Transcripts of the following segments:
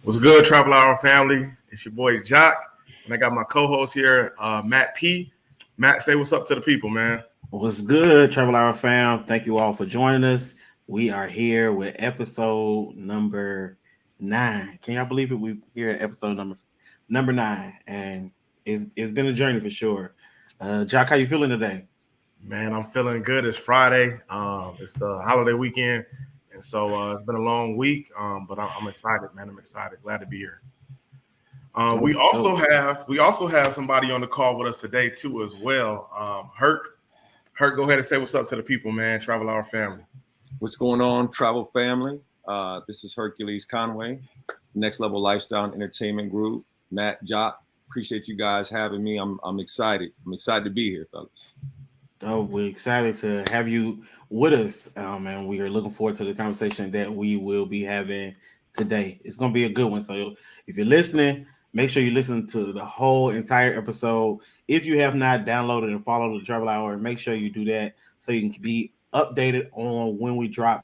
What's good, Travelhourljm family? It's your boy Joc, and I got my co-host here, Matt P. Matt, say what's up to the people, man. What's good, Travelhourljm fam? Thank you all for joining us. We are here with episode number 9. Can y'all believe it? We're here at episode number 9, and it's been a journey for sure. Joc, how you feeling today? Man, I'm feeling good. It's Friday. It's the holiday weekend, and so it's been a long week. But I'm excited, man. I'm excited. Glad to be here. We also have somebody on the call with us today too, as well. Herc, go ahead and say what's up to the people, man. Travelhourljm family. What's going on, travel family? This is Hercules Conway, Nxlevel Lifestyle and Entertainment Group. Matt, Joc, appreciate you guys having me. I'm excited. I'm excited to be here, fellas. Oh, we're excited to have you with us, and we are looking forward to the conversation that we will be having today. It's going to be a good one. So if you're listening, make sure you listen to the whole entire episode. If you have not downloaded and followed the Travel Hour, make sure you do that so you can be updated on when we drop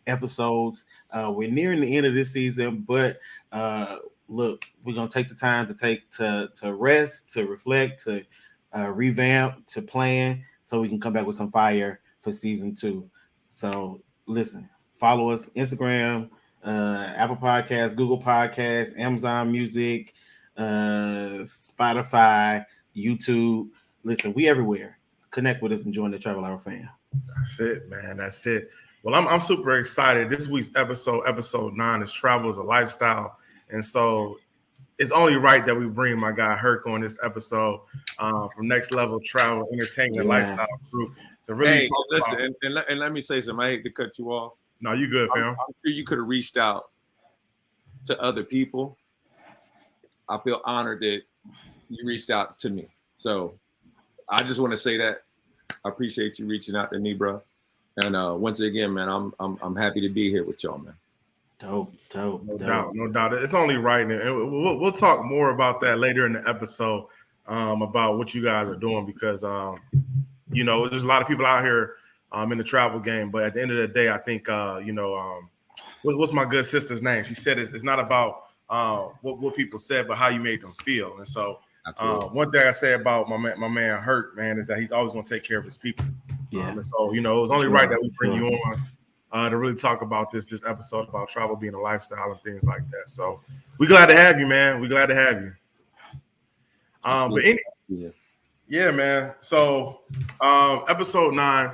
episodes. We're nearing the end of this season, but look, we're going to take the time to rest, to reflect, to revamp, to plan, so we can come back with some fire for season 2. So listen, follow us Instagram, Apple Podcasts, Google Podcasts, Amazon Music, Spotify, YouTube. Listen, we everywhere. Connect with us and join the Travelhourljm fam. That's it, man. That's it. Well, I'm super excited. This week's episode 9, is Travel is a Lifestyle. And so it's only right that we bring my guy Herc on this episode from Nxlevel Travel Entertainment Lifestyle Group to really talk listen, about. And let me say something. I hate to cut you off. No, you good, fam. I'm sure you could have reached out to other people. I feel honored that you reached out to me. So I just want to say that I appreciate you reaching out to me, bro. And once again, man, I'm happy to be here with y'all, man. Dope. No doubt. It's only right, and we'll talk more about that later in the episode about what you guys are doing, because there's a lot of people out here in the travel game, but at the end of the day, I think what's my good sister's name? She said it's not about what people said, but how you made them feel. And so one thing I say about my man Herc, man, is that he's always going to take care of his people. Yeah. And so it was only right that we bring you on to really talk about this episode about travel being a lifestyle and things like that. So we're glad to have you, man. We're glad to have you. Yeah, man. So episode 9,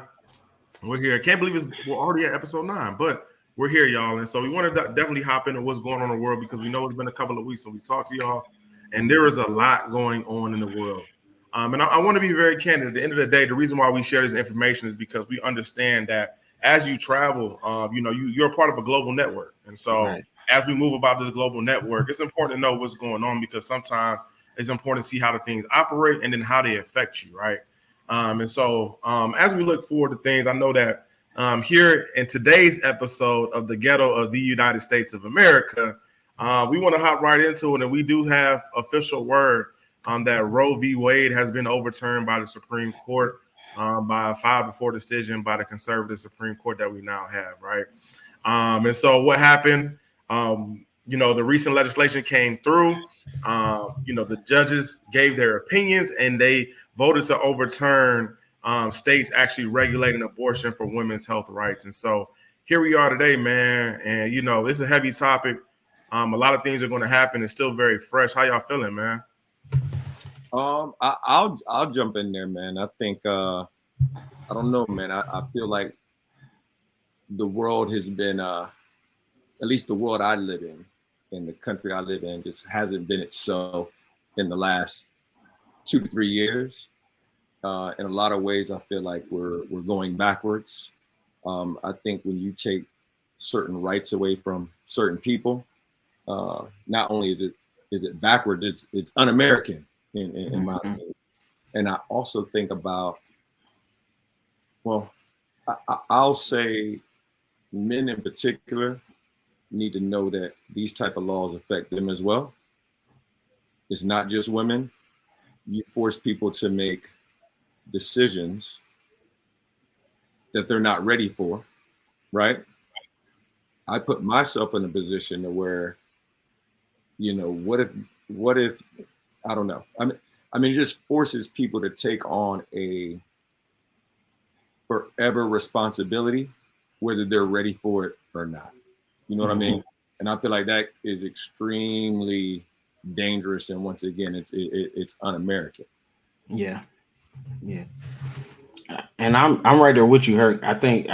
we're here. I can't believe we're already at episode 9, but we're here, y'all. And so we want to definitely hop into what's going on in the world, because we know it's been a couple of weeks since we talked to y'all, and there is a lot going on in the world. And I want to be very candid. At the end of the day, the reason why we share this information is because we understand that as you travel, you're a part of a global network. And so as we move about this global network, it's important to know what's going on, because sometimes it's important to see how the things operate and then how they affect you, right? And so as we look forward to things, I know that here in today's episode of the Ghetto of the United States of America, we want to hop right into it. And we do have official word that Roe v. Wade has been overturned by the Supreme Court, by a 5-4 decision by the conservative Supreme Court that we now have, right? And so what happened, the recent legislation came through, the judges gave their opinions, and they voted to overturn states actually regulating abortion for women's health rights. And so here we are today, man. And, it's a heavy topic. A lot of things are going to happen. It's still very fresh. How y'all feeling, man? I'll jump in there, man. I think I don't know, man. I feel like the world has been at least the world I live in the country I live in, just hasn't been itself in the last 2 to 3 years. In a lot of ways, I feel like we're going backwards. I think when you take certain rights away from certain people, not only is it backwards, it's un-American. In my opinion. And I also think about, I'll say men in particular need to know that these type of laws affect them as well. It's not just women. You force people to make decisions that they're not ready for, right? I put myself in a position to where You know, what if I don't know. It just forces people to take on a forever responsibility, whether they're ready for it or not. You know what I mean? And I feel like that is extremely dangerous. And once again, it's un-American. Yeah. And I'm right there with you, Herc. I think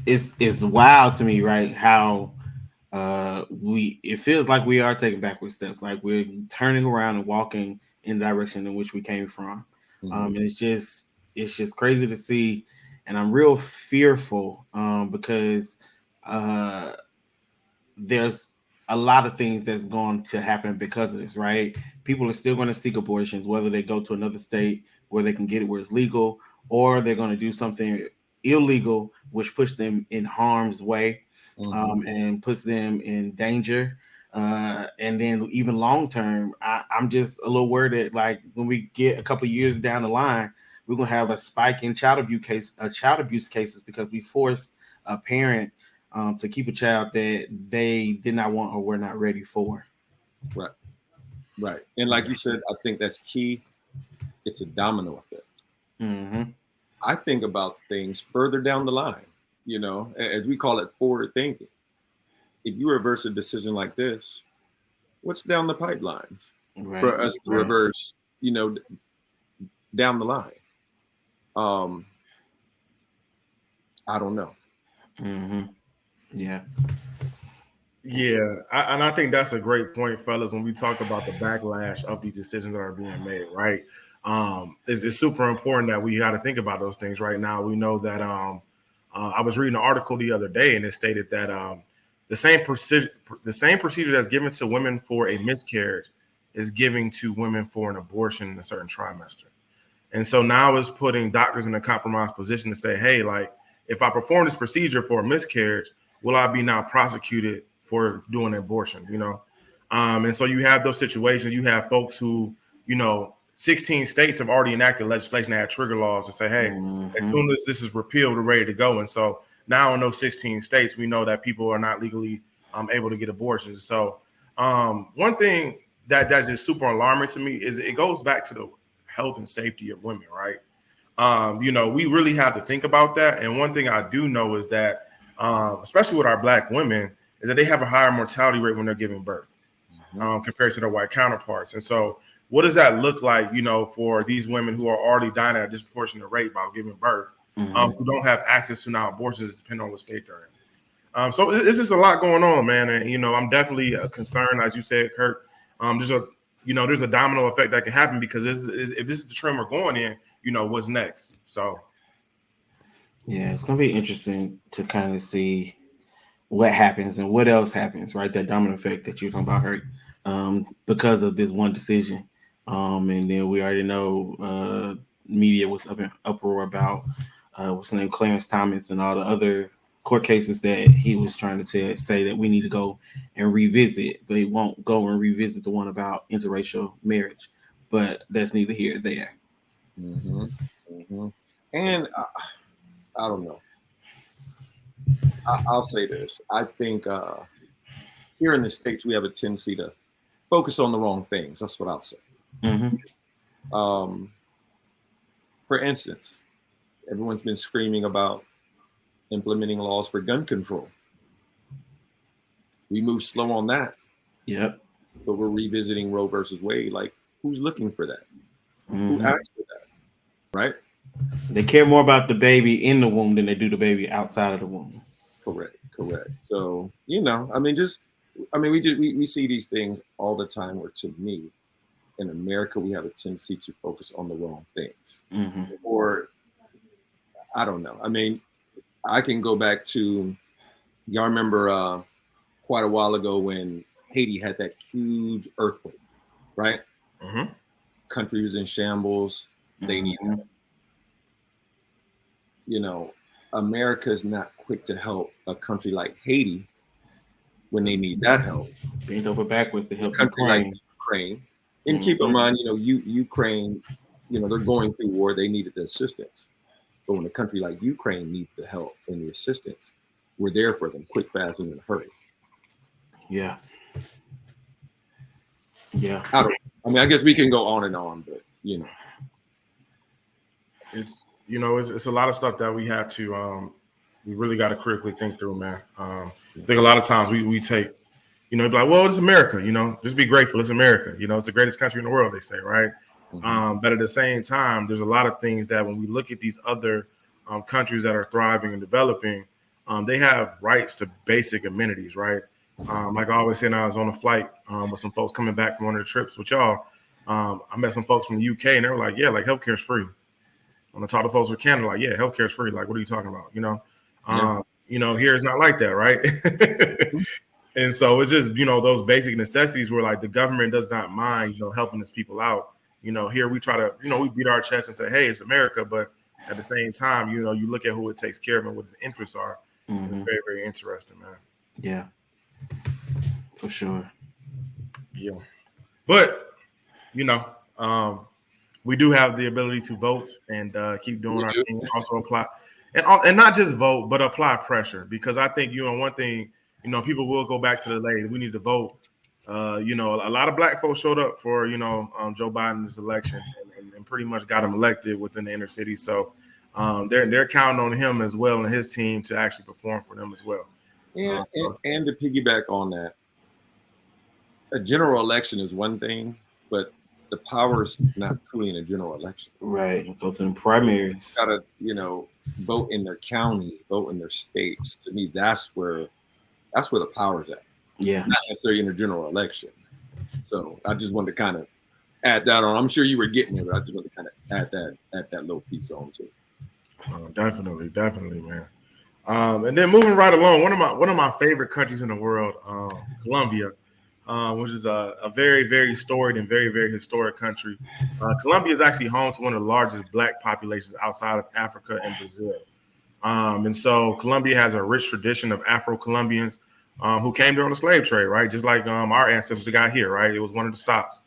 it's wild to me, right? How it feels like we are taking backward steps, like we're turning around and walking in the direction in which we came from. And it's just crazy to see, and I'm real fearful because there's a lot of things that's going to happen because of this, right? People are still going to seek abortions, whether they go to another state where they can get it where it's legal, or they're going to do something illegal, which puts them in harm's way and puts them in danger. And then even long term, I'm just a little worried that like when we get a couple years down the line, we're gonna have a spike in child abuse cases because we forced a parent to keep a child that they did not want or were not ready for. Right. And like you said, I think that's key. It's a domino effect. I think about things further down the line, you know, as we call it, forward thinking. If you reverse a decision like this, what's down the pipelines for us to reverse, you know, down the line? I don't know. Yeah, and I think that's a great point, fellas. When we talk about the backlash of these decisions that are being made, right? It's super important that we got to think about those things right now. We know that I was reading an article the other day, and it stated that the same procedure that's given to women for a miscarriage is giving to women for an abortion in a certain trimester. And so now it's putting doctors in a compromised position to say, hey, like, if I perform this procedure for a miscarriage, will I be now prosecuted for doing an abortion, you know? And so you have those situations. You have folks who, you know, 16 states have already enacted legislation that had trigger laws to say, hey, as soon as this is repealed, we're ready to go. And so now in those 16 states, we know that people are not legally able to get abortions. So one thing that's just super alarming to me is it goes back to the health and safety of women, right? You know, we really have to think about that. And one thing I do know is that, especially with our Black women, is that they have a higher mortality rate when they're giving birth compared to their white counterparts. And so what does that look like, you know, for these women who are already dying at a disproportionate rate while giving birth, who don't have access to now abortions depending on what state they're in? So it's just a lot going on, man. And, you know, I'm definitely concerned, as you said, Kirk. There's a domino effect that can happen because if this is the trend we're going in, you know, what's next? So, yeah, it's gonna be interesting to kind of see what happens and what else happens, right? That domino effect that you're talking about, Herc, because of this one decision. And then we already know media was up in uproar about what's the name, Clarence Thomas, and all the other court cases that he was trying to say that we need to go and revisit, but he won't go and revisit the one about interracial marriage. But that's neither here nor there. And I don't know. I'll say this. I think here in the States, we have a tendency to focus on the wrong things. That's what I'll say. For instance, everyone's been screaming about implementing laws for gun control. We move slow on that. Yep. But we're revisiting Roe versus Wade. Like, who's looking for that? Who asked for that? Right? They care more about the baby in the womb than they do the baby outside of the womb. Correct. So, you know, we see these things all the time where, to me, in America, we have a tendency to focus on the wrong things. Or, I don't know. I mean, I can go back to, y'all remember quite a while ago when Haiti had that huge earthquake, right? Country was in shambles. They need help. You know, America's not quick to help a country like Haiti when they need that help. Bend over backwards to help a country like Ukraine. And keep in mind, you know, Ukraine, you know, they're going through war. They needed the assistance. But when a country like Ukraine needs the help and the assistance, we're there for them, quick, fast, and in a hurry. Yeah. Yeah. I mean, I guess we can go on and on, but it's it's a lot of stuff that we have to we really got to critically think through, man. I think a lot of times we take, be like, well, it's America, just be grateful. It's America, it's the greatest country in the world, they say, right? But at the same time, there's a lot of things that when we look at these other countries that are thriving and developing, they have rights to basic amenities, right? Like I always say, when I was on a flight with some folks coming back from one of the trips with y'all, I met some folks from the UK and they were like, yeah, like healthcare is free. When I talk to folks from Canada, like, yeah, healthcare is free. Like, what are you talking about? Here it's not like that, right? And so it's just, those basic necessities where like the government does not mind, helping its people out. Here we try to, we beat our chest and say, hey, it's America. But at the same time, you look at who it takes care of and what its interests are. It's very, very interesting, man. Yeah, for sure. Yeah. But, we do have the ability to vote and keep doing our thing. Also apply and not just vote, but apply pressure, because I think, one thing, people will go back to the lady. We need to vote. A lot of black folks showed up for, Joe Biden's election and pretty much got him elected within the inner city. So they're counting on him as well and his team to actually perform for them as well. And to piggyback on that, a general election is one thing, but the power is not truly in a general election. Right. Go to the primaries. Got to, vote in their counties, vote in their states. To me, that's where the power's at. Yeah. Not necessarily in a general election. So I just wanted to kind of add that on. I'm sure you were getting it, but I just wanted to kind of add that little piece on too. Definitely, man. And then moving right along, one of my favorite countries in the world, Colombia, which is a very, very storied and very, very historic country. Colombia is actually home to one of the largest black populations outside of Africa and Brazil. And so Colombia has a rich tradition of Afro-Colombians who came there on the slave trade, right? Just like our ancestors got here, right? It was one of the stops.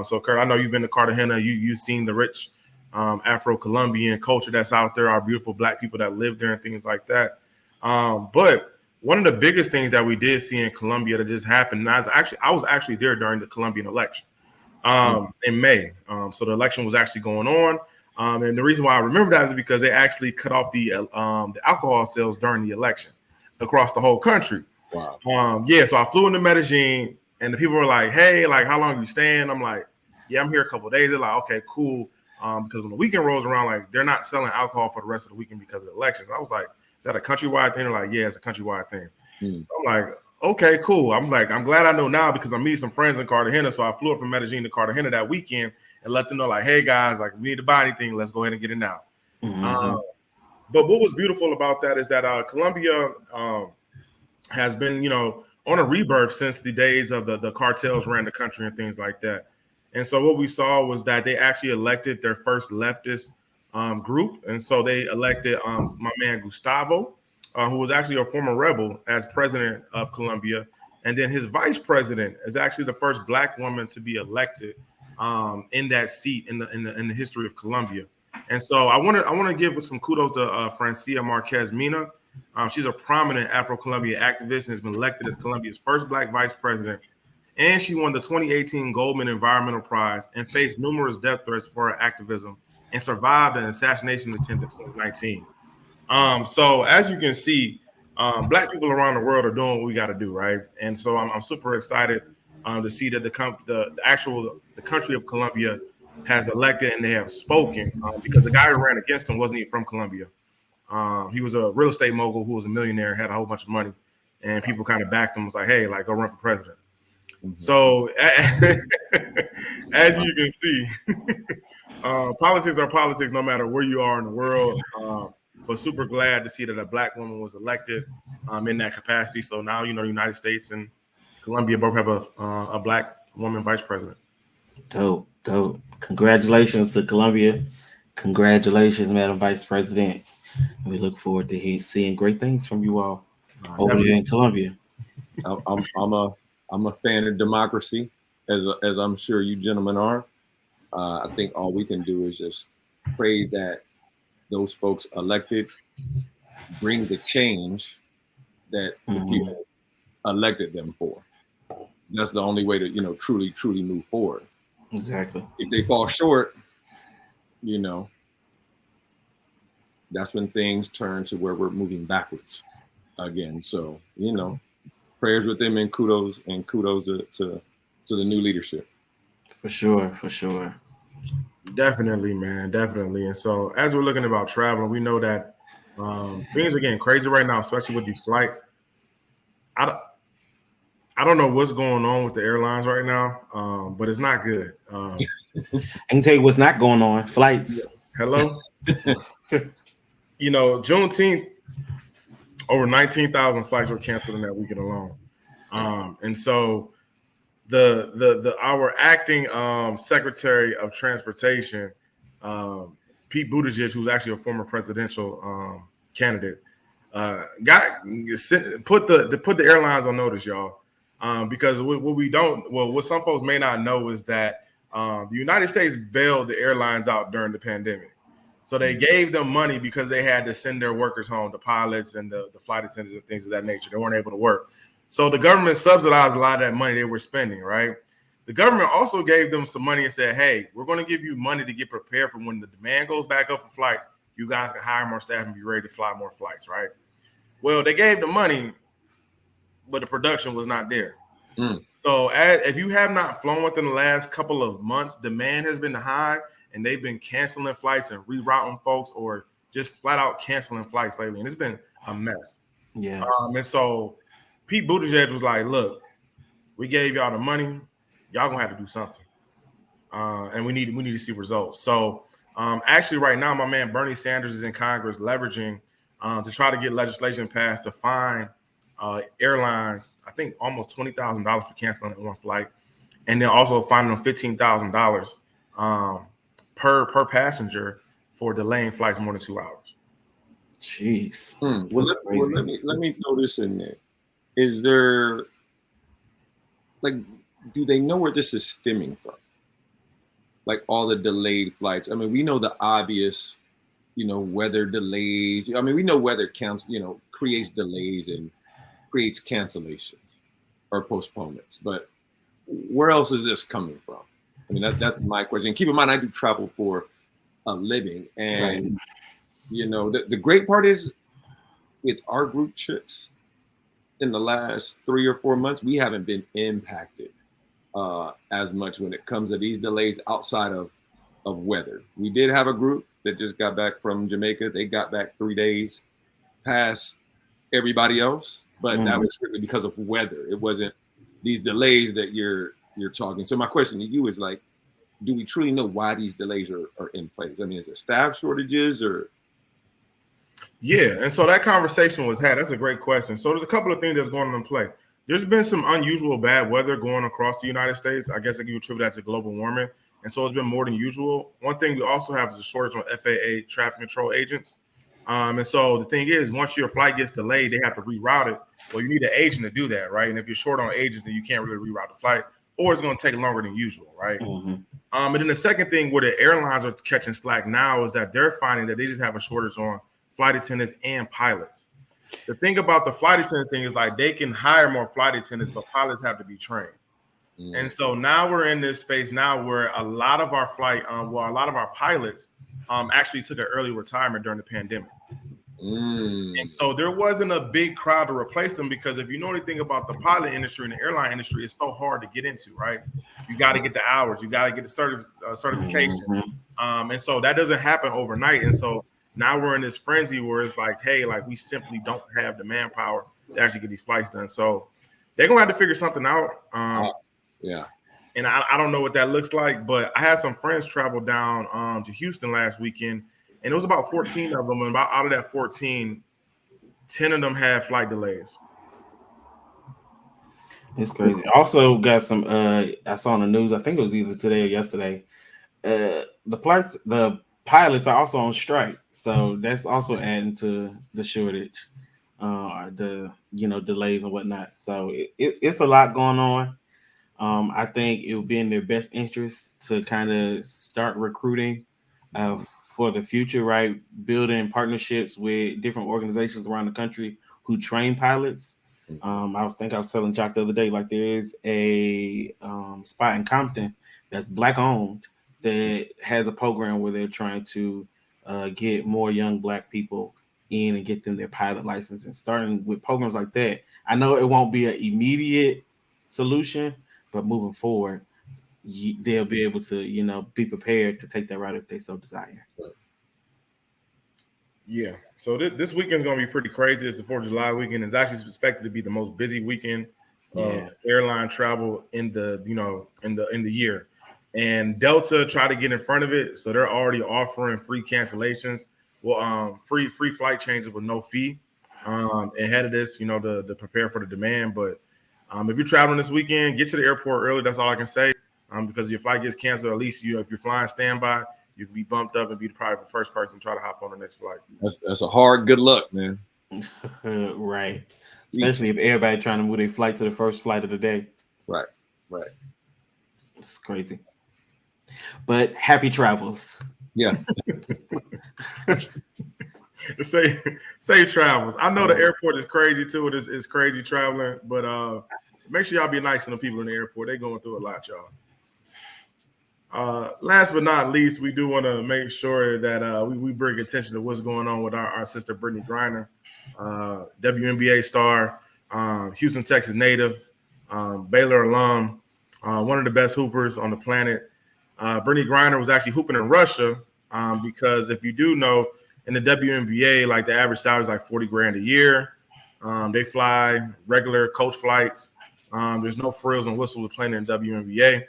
So, Kurt, I know you've been to Cartagena. You've seen the rich Afro-Colombian culture that's out there, our beautiful black people that live there and things like that. But one of the biggest things that we did see in Colombia that just happened, and I was actually there during the Colombian election in May. So the election was actually going on. And the reason why I remember that is because they actually cut off the alcohol sales during the election across the whole country. Wow. So I flew into Medellin and the people were like, hey, like, how long are you staying? I'm like, yeah, I'm here a couple of days. They're like, okay, cool. Because when the weekend rolls around, like, they're not selling alcohol for the rest of the weekend because of the elections. I was like, is that a countrywide thing? They're like, yeah, it's a countrywide thing. I'm like, okay, cool. I'm like, I'm glad I know now because I'm meeting some friends in Cartagena. So I flew up from Medellin to Cartagena that weekend and let them know, like, hey, guys, like, we need to buy anything. Let's go ahead and get it now. But what was beautiful about that is that Colombia has been, on a rebirth since the days of the cartels ran the country and things like that. And so what we saw was that they actually elected their first leftist group. And so they elected my man Gustavo, who was actually a former rebel, as president of Colombia. And then his vice president is actually the first black woman to be elected in that seat in the history of Colombia. And so I want to give some kudos to Francia Marquez Mina. She's a prominent Afro-Colombian activist and has been elected as Colombia's first black vice president. And she won the 2018 Goldman Environmental Prize and faced numerous death threats for her activism and survived an assassination attempt in 2019. So as you can see, black people around the world are doing what we got to do, right? And so I'm super excited to see that the country of Colombia has elected and they have spoken because the guy who ran against him wasn't even from Colombia. He was a real estate mogul who was a millionaire, had a whole bunch of money, and people kind of backed him. Was like, hey, like, go run for president. So as you can see, politics are politics no matter where you are in the world. But super glad to see that a black woman was elected in that capacity. So now, the United States and Colombia both have a black woman vice president. Dope. Congratulations to Colombia. Congratulations, Madam Vice President. We look forward to seeing great things from you all over there in Colombia. I'm a fan of democracy, as I'm sure you gentlemen are. I think all we can do is just pray that those folks elected bring the change that the people elected them for. that's the only way to, you know, truly move forward. Exactly. If they fall short, you know, that's when things turn to where we're moving backwards again. So, you know, prayers with them, and kudos to the new leadership. For sure, for sure. Definitely, man, definitely. And so, as we're looking about traveling, we know that things are getting crazy right now, especially with these flights. I don't know what's going on with the airlines right now, but it's not good. I can tell you what's not going on. Flights. Hello. You know, Juneteenth, over 19,000 flights were canceled in that weekend alone. And so the our acting Secretary of Transportation, Pete Buttigieg, who's actually a former presidential candidate, put the airlines on notice, y'all. Because what some folks may not know is that the United States bailed the airlines out during the pandemic. So they gave them money because they had to send their workers home, the pilots and the flight attendants and things of that nature. They weren't able to work. So the government subsidized a lot of that money they were spending, right? The government also gave them some money and said, hey, we're going to give you money to get prepared for when the demand goes back up for flights. You guys can hire more staff and be ready to fly more flights, right? Well, they gave the money, but the production was not there. So if you have not flown within the last couple of months, demand has been high, and they've been canceling flights and rerouting folks, or just flat out canceling flights lately, and it's been a mess. Yeah. And so Pete Buttigieg was like, look, we gave y'all the money, y'all gonna have to do something, and we need to see results. So actually right now, my man Bernie Sanders is in Congress leveraging to try to get legislation passed to fine airlines, I think almost $20,000 for canceling one flight, and then also fining them $15,000 per passenger for delaying flights more than 2 hours. Jeez. Well, let me throw this in there. Is there, like, do they know where this is stemming from? Like all the delayed flights. I mean, we know the obvious, you know, weather delays. I mean, we know weather counts, you know, creates delays and creates cancellations or postponements. But where else is this coming from? I mean, that's my question. Keep in mind, I do travel for a living, and you know, the great part is with our group trips in the last 3 or 4 months, we haven't been impacted as much when it comes to these delays outside of weather. We did have a group that just got back from Jamaica. They got back 3 days past everybody else, but that was strictly because of weather. It wasn't these delays that you're talking. So my question to you is, like, do we truly know why these delays are in place? I mean, is it staff shortages or? Yeah, and so that conversation was had. That's a great question. So there's a couple of things that's going on in play. There's been some unusual bad weather going across the United States. I guess I can attribute that to global warming. And so it's been more than usual. One thing we also have is a shortage on FAA traffic control agents. And so the thing is, once your flight gets delayed, they have to reroute it. Well, you need an agent to do that, right? And if you're short on agents, then you can't really reroute the flight, or it's going to take longer than usual, right? And then the second thing where the airlines are catching slack now is that they're finding that they just have a shortage on flight attendants and pilots. The thing about the flight attendant thing is, like, they can hire more flight attendants, but pilots have to be trained. And so now we're in this space now where a lot of our a lot of our pilots actually took an early retirement during the pandemic. And so there wasn't a big crowd to replace them, because if you know anything about the pilot industry and the airline industry, it's so hard to get into, right? You got to get the hours, you got to get the certification. And so that doesn't happen overnight. And so now we're in this frenzy where it's like, hey, like, we simply don't have the manpower to actually get these flights done. So they're going to have to figure something out. And I don't know what that looks like, but I had some friends travel down to Houston last weekend, and it was about 14 of them. And out of that 14, 10 of them had flight delays. It's crazy. Also got some I saw on the news, I think it was either today or yesterday. The pilots are also on strike. So that's also adding to the shortage, the delays and whatnot. So it's a lot going on. I think it would be in their best interest to kind of start recruiting for the future, right? Building partnerships with different organizations around the country who train pilots. I was telling Joc the other day, like there is a spot in Compton that's black owned that has a program where they're trying to get more young black people in and get them their pilot license. And starting with programs like that, I know it won't be an immediate solution, but moving forward, they'll be able to, be prepared to take that route if they so desire. Yeah. So this weekend is going to be pretty crazy. It's the 4th of July weekend. It's actually expected to be the most busy weekend of airline travel in the year. And Delta tried to get in front of it, so they're already offering free cancellations, free flight changes with no fee ahead of this, to prepare for the demand. But if you're traveling this weekend, get to the airport early. That's all I can say. Because if your flight gets canceled, at least if you're flying standby, you can be bumped up and be probably the first person to try to hop on the next flight. That's a hard good luck, man. Right. Especially if everybody trying to move their flight to the first flight of the day. Right. It's crazy. But happy travels. Yeah. Safe travels. I know the airport is crazy too. It's crazy traveling, but make sure y'all be nice to the people in the airport. They're going through a lot, y'all. Last but not least, we do want to make sure that we bring attention to what's going on with our sister Brittany Griner, WNBA star, Houston, Texas native, Baylor alum, one of the best hoopers on the planet. Brittany Griner was actually hooping in Russia because if you do know, in the WNBA, like the average salary is like $40,000 a year. They fly regular coach flights. There's no frills and whistles with playing in WNBA.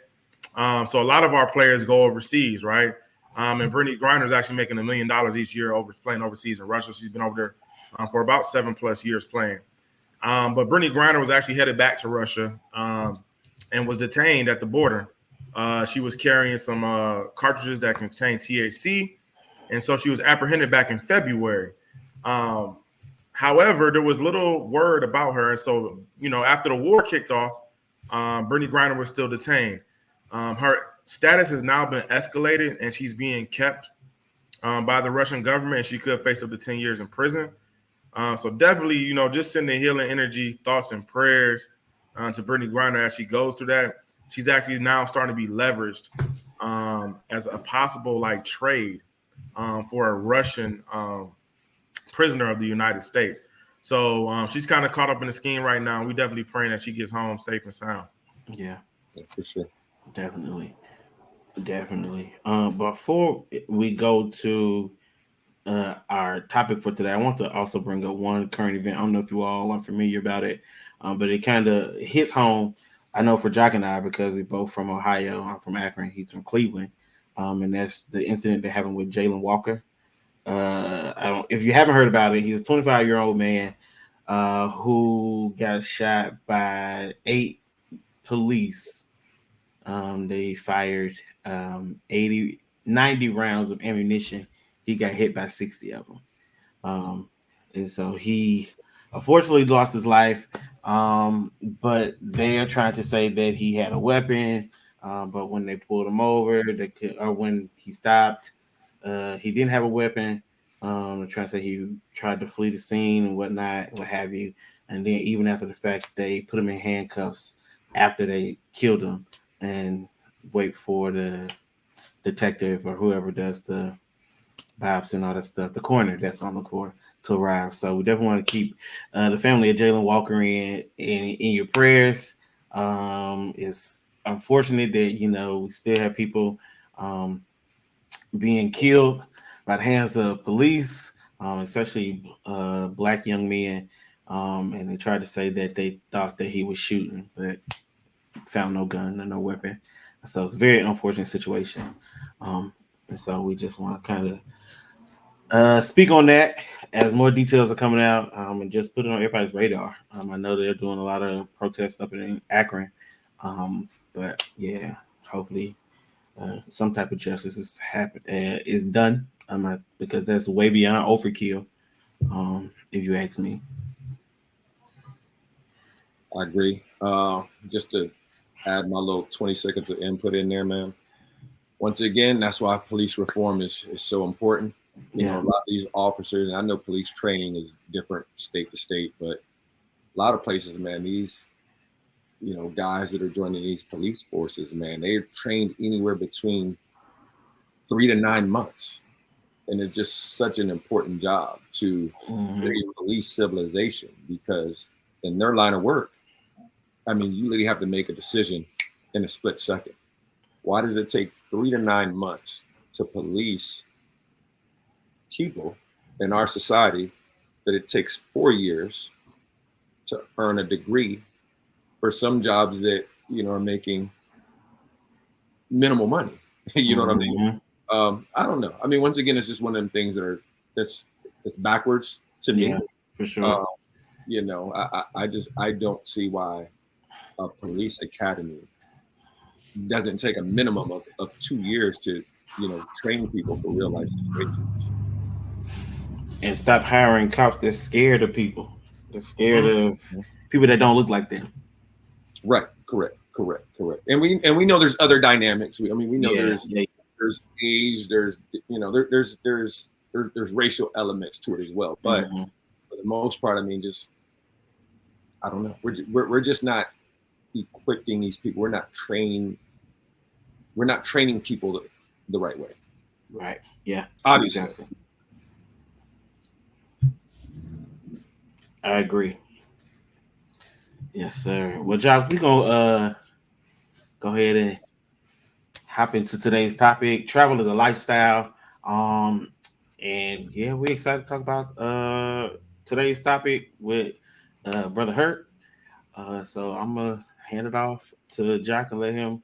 So a lot of our players go overseas, right? And Brittany Griner is actually making $1 million each year playing overseas in Russia. She's been over there for about 7+ years playing. But Brittany Griner was actually headed back to Russia and was detained at the border. She was carrying some cartridges that contain THC, and so she was apprehended back in February. However, there was little word about her, and so after the war kicked off, Brittany Griner was still detained. Her status has now been escalated, and she's being kept by the Russian government. She could face up to 10 years in prison. So definitely, just sending healing energy, thoughts, and prayers to Brittany Griner as she goes through that. She's actually now starting to be leveraged as a possible trade for a Russian prisoner of the United States. So she's kind of caught up in the scheme right now. We definitely praying that she gets home safe and sound. Yeah, for sure. Definitely. Before we go to our topic for today, I want to also bring up one current event. I don't know if you all are familiar about it, but it kind of hits home. I know for Joc and I, because we're both from Ohio. I'm from Akron. He's from Cleveland. And that's the incident that happened with Jalen Walker. If you haven't heard about it, he's a 25-year-old man who got shot by 8 police. They fired 90 rounds of ammunition. He got hit by 60 of them. And so he unfortunately lost his life. But they are trying to say that he had a weapon. But when they pulled him over, when he stopped, he didn't have a weapon. They're trying to say he tried to flee the scene and whatnot, what have you. And then even after the fact, they put him in handcuffs after they killed him and wait for the detective or whoever does the biopsy and all that stuff, the coroner, that's what I'm looking for, to arrive. So we definitely want to keep the family of Jalen Walker in your prayers. It's unfortunate that we still have people being killed by the hands of police, especially black young men. And they tried to say that they thought that he was shooting, but found no gun and no weapon. So it's a very unfortunate situation. And so we just want to kind of speak on that as more details are coming out, and just put it on everybody's radar. I know they're doing a lot of protests up in Akron. But yeah, hopefully some type of justice is done. Because that's way beyond overkill, if you ask me. I agree. Just to add my little 20 seconds of input in there, man. Once again, that's why police reform is so important. A lot of these officers, and I know police training is different state to state, but a lot of places, man, these, guys that are joining these police forces, man, they're trained anywhere between 3 to 9 months. And it's just such an important job to really police civilization, because in their line of work, I mean, you literally have to make a decision in a split second. Why does it take 3 to 9 months to police people in our society that it takes 4 years to earn a degree for some jobs that, are making minimal money? You know what I mean? I don't know. I mean, once again, it's just one of them things that's backwards to me. Yeah, for sure. I don't see why a police academy doesn't take a minimum of 2 years to, train people for real life situations. And stop hiring cops that's scared of people. They're scared of people that don't look like them. Right. Correct. And we know there's other dynamics. We know there's age, there's there's racial elements to it as well. But for the most part, I mean, just, I don't know. We're just not equipping these people. We're not training people the right way. Right. Yeah. Obviously. Exactly. I agree. Yes, sir. Well, Joc, we're gonna go ahead and hop into today's topic. Travel is a lifestyle. And yeah, we're excited to talk about today's topic with Brother Herc. So I'm gonna hand it off to Joc and let him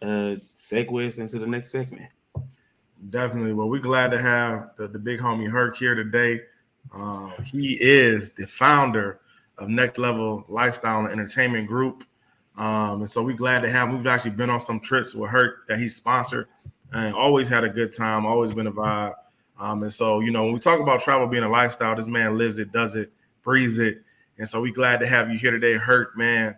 segue us into the next segment. Definitely. Well, we're glad to have the big homie Herc here today. He is the founder of Nxlevel Lifestyle and Entertainment Group. And so we're glad to have him. We've actually been on some trips with Herc that he sponsored and always had a good time, always been a vibe. And so, when we talk about travel being a lifestyle, this man lives it, does it, breathes it. And so we're glad to have you here today, Herc, man.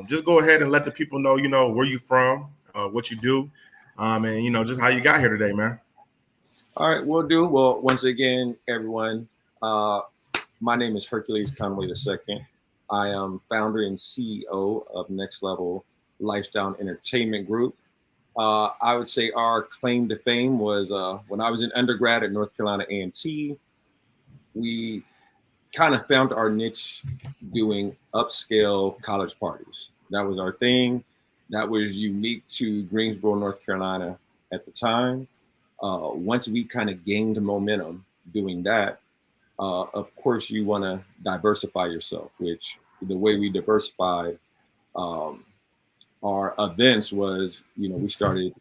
Just go ahead and let the people know, where you from, what you do, and, just how you got here today, man. All right, we'll do. Well, once again, everyone, my name is Hercules Conway II. I am founder and CEO of Nxlevel Lifestyle and Entertainment Group. I would say our claim to fame was when I was in undergrad at North Carolina A&T, we kind of found our niche doing upscale college parties. That was our thing. That was unique to Greensboro, North Carolina at the time. Once we kind of gained momentum doing that, of course, you want to diversify yourself, which the way we diversified our events was, we started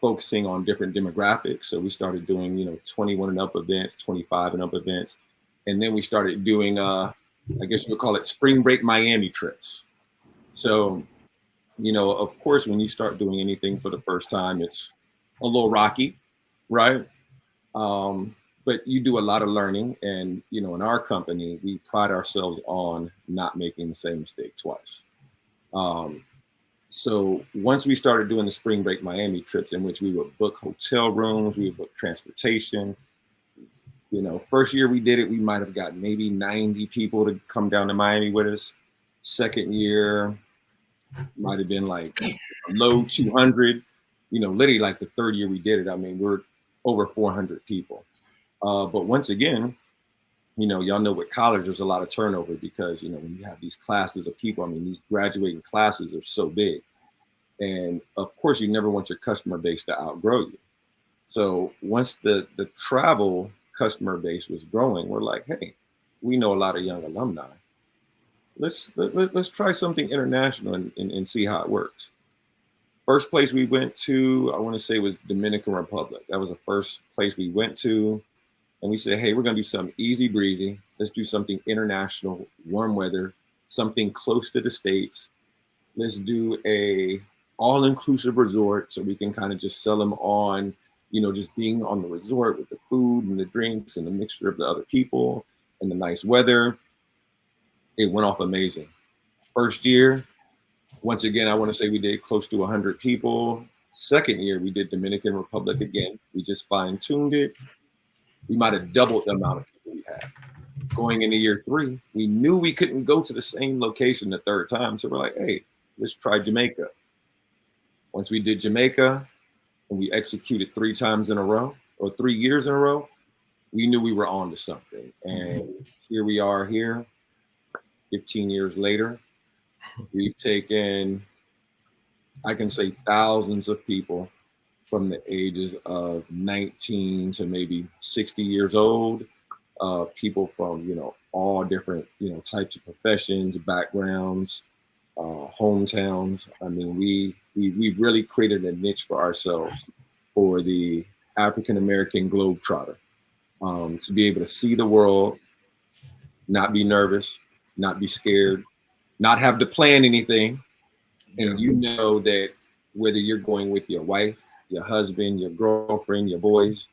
focusing on different demographics. So we started doing, 21 and up events, 25 and up events. And then we started doing, I guess you would call it spring break Miami trips. So, of course, when you start doing anything for the first time, it's a little rocky, right? But you do a lot of learning. And, in our company, we pride ourselves on not making the same mistake twice. So once we started doing the spring break Miami trips, in which we would book hotel rooms, we would book transportation. First year we did it, we might have got maybe 90 people to come down to Miami with us. Second year might have been like low 200. Literally like the third year we did it, I mean, we're over 400 people. But once again, y'all know with college, there's a lot of turnover because, when you have these classes of people, I mean, these graduating classes are so big. And of course, you never want your customer base to outgrow you. So once the travel customer base was growing, we're like, hey, we know a lot of young alumni. Let's try something international and see how it works. First place we went to, I want to say, was Dominican Republic. That was the first place we went to. And we said, hey, we're going to do something easy breezy. Let's do something international, warm weather, something close to the States. Let's do a all-inclusive resort so we can kind of just sell them on, just being on the resort with the food and the drinks and the mixture of the other people and the nice weather. It went off amazing. First year, once again, I want to say we did close to 100 people. Second year, we did Dominican Republic again. We just fine-tuned it. We might have doubled the amount of people we had. going into year 3, we knew we couldn't go to the same location the third time. So we're like, hey, let's try Jamaica. Once we did Jamaica and we executed 3 times in a row or 3 years in a row, we knew we were on to something. And here we are here, 15 years later. We've taken, I can say, thousands of people from the ages of 19 to maybe 60 years old, people from, all different, types of professions, backgrounds, hometowns. I mean, we really created a niche for ourselves for the African-American globetrotter, to be able to see the world, not be nervous, not be scared, not have to plan anything. And you know that whether you're going with your wife, your husband, your girlfriend, your boys,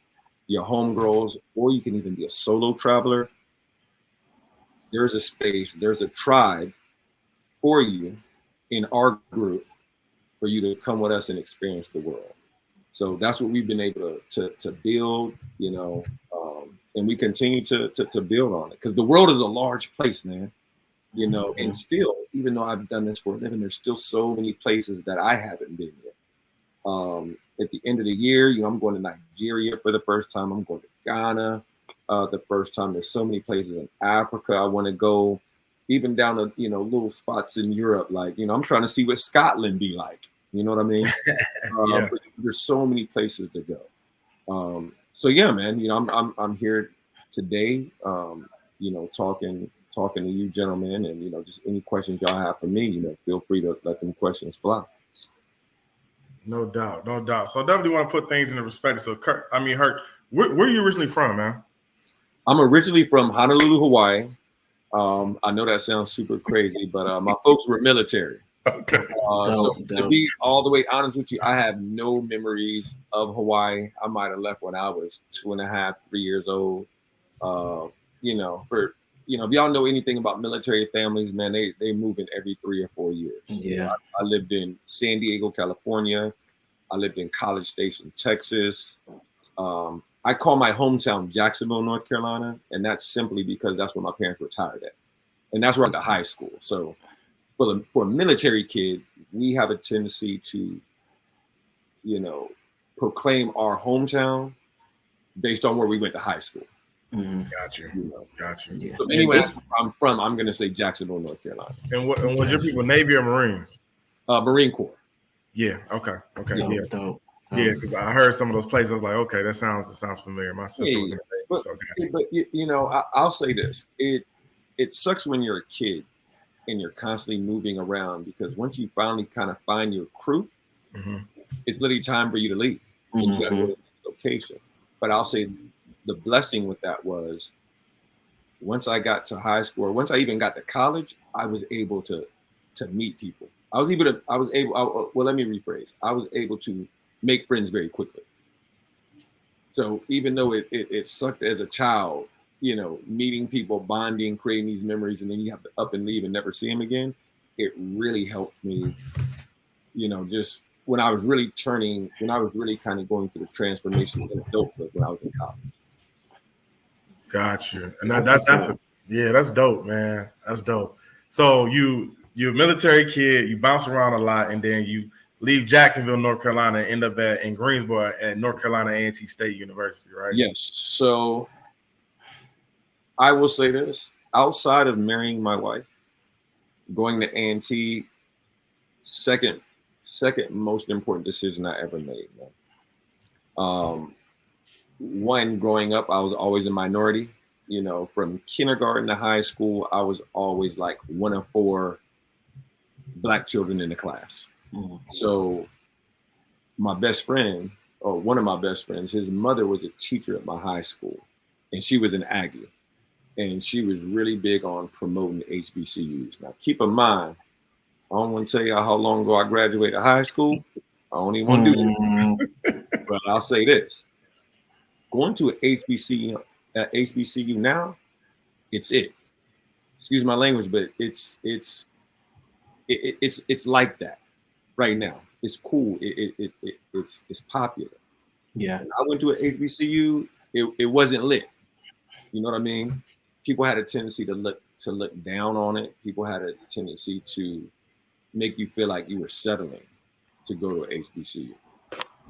your homegirls, or you can even be a solo traveler, there's a space, there's a tribe for you in our group for you to come with us and experience the world. So that's what we've been able to build, and we continue to build on it, because the world is a large place, man. And still, even though I've done this for a living, there's still so many places that I haven't been yet. At the end of the year, I'm going to Nigeria for the first time. I'm going to Ghana the first time. There's so many places in Africa I want to go, even down to, little spots in Europe. Like, I'm trying to see what Scotland be like. You know what I mean? But there's so many places to go. So yeah, man, I'm here today, talking to you gentlemen, and just any questions y'all have for me, feel free to let them questions fly. No doubt. So I definitely want to put things into perspective. So Herc, where are you originally from, man? I'm originally from Honolulu, Hawaii. I know that sounds super crazy, but my folks were military. Okay. To be all the way honest with you, I have no memories of Hawaii. I might have left when I was 2.5, 3 years old. If y'all know anything about military families, man, they move in every 3 or 4 years. Yeah. I lived in San Diego, California. I lived in College Station, Texas. I call my hometown Jacksonville, North Carolina, and that's simply because that's where my parents retired at, and that's where I went to high school. So for a military kid, we have a tendency to, proclaim our hometown based on where we went to high school. Mm-hmm. Gotcha. Yeah. So anyway, I'm going to say Jacksonville, North Carolina. And was your people Navy or Marines? Marine Corps. Yeah. Okay. Dope. Yeah, because I heard some of those places. I was like, okay, that sounds familiar. My sister was in the Navy. But I'll say this: it sucks when you're a kid and you're constantly moving around, because once you finally kind of find your crew, it's literally time for you to leave. And you got to go to the next location. But I'll say the blessing with that was, once I got to high school, or once I even got to college, I was able to meet people. Let me rephrase. I was able to make friends very quickly. So even though it sucked as a child, meeting people, bonding, creating these memories, and then you have to up and leave and never see them again, it really helped me, just when I was really kind of going through the transformation in adulthood when I was in college. Gotcha. And that's dope, man. That's dope. So you're a military kid, you bounce around a lot, and then you leave Jacksonville, North Carolina, and end up in Greensboro at North Carolina A&T State University, right? Yes. So I will say this: outside of marrying my wife, going to A&T, second most important decision I ever made, man. One, growing up, I was always a minority. From kindergarten to high school, I was always like one of 4 Black children in the class. So my best friend, or one of my best friends, his mother was a teacher at my high school, and she was an Aggie, and she was really big on promoting HBCUs. Now, keep in mind, I don't want to tell you how long ago I graduated high school. I don't even want to do that. But I'll say this: going to an HBCU now, it's it. Excuse my language, but it's like that right now. It's cool. It's popular. Yeah. When I went to an HBCU, it wasn't lit. You know what I mean? people had a tendency to look down on it. People had a tendency to make you feel like you were settling to go to HBCU.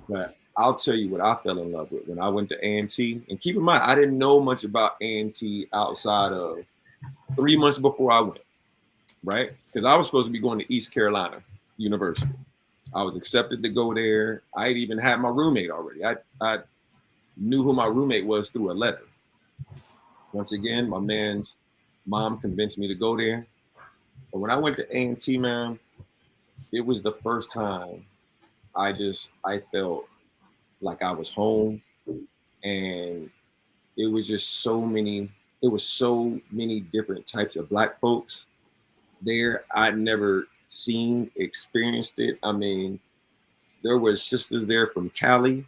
But I'll tell you what I fell in love with when I went to A&T. And keep in mind, I didn't know much about A&T outside of 3 months before I went, right? Because I was supposed to be going to East Carolina University. I was accepted to go there. I had even had my roommate already. I knew who my roommate was through a letter. Once again, my man's mom convinced me to go there. But when I went to A&T, man, it was the first time I felt like I was home. And it was so many different types of Black folks there. I'd never experienced it. I mean, there was sisters there from Cali,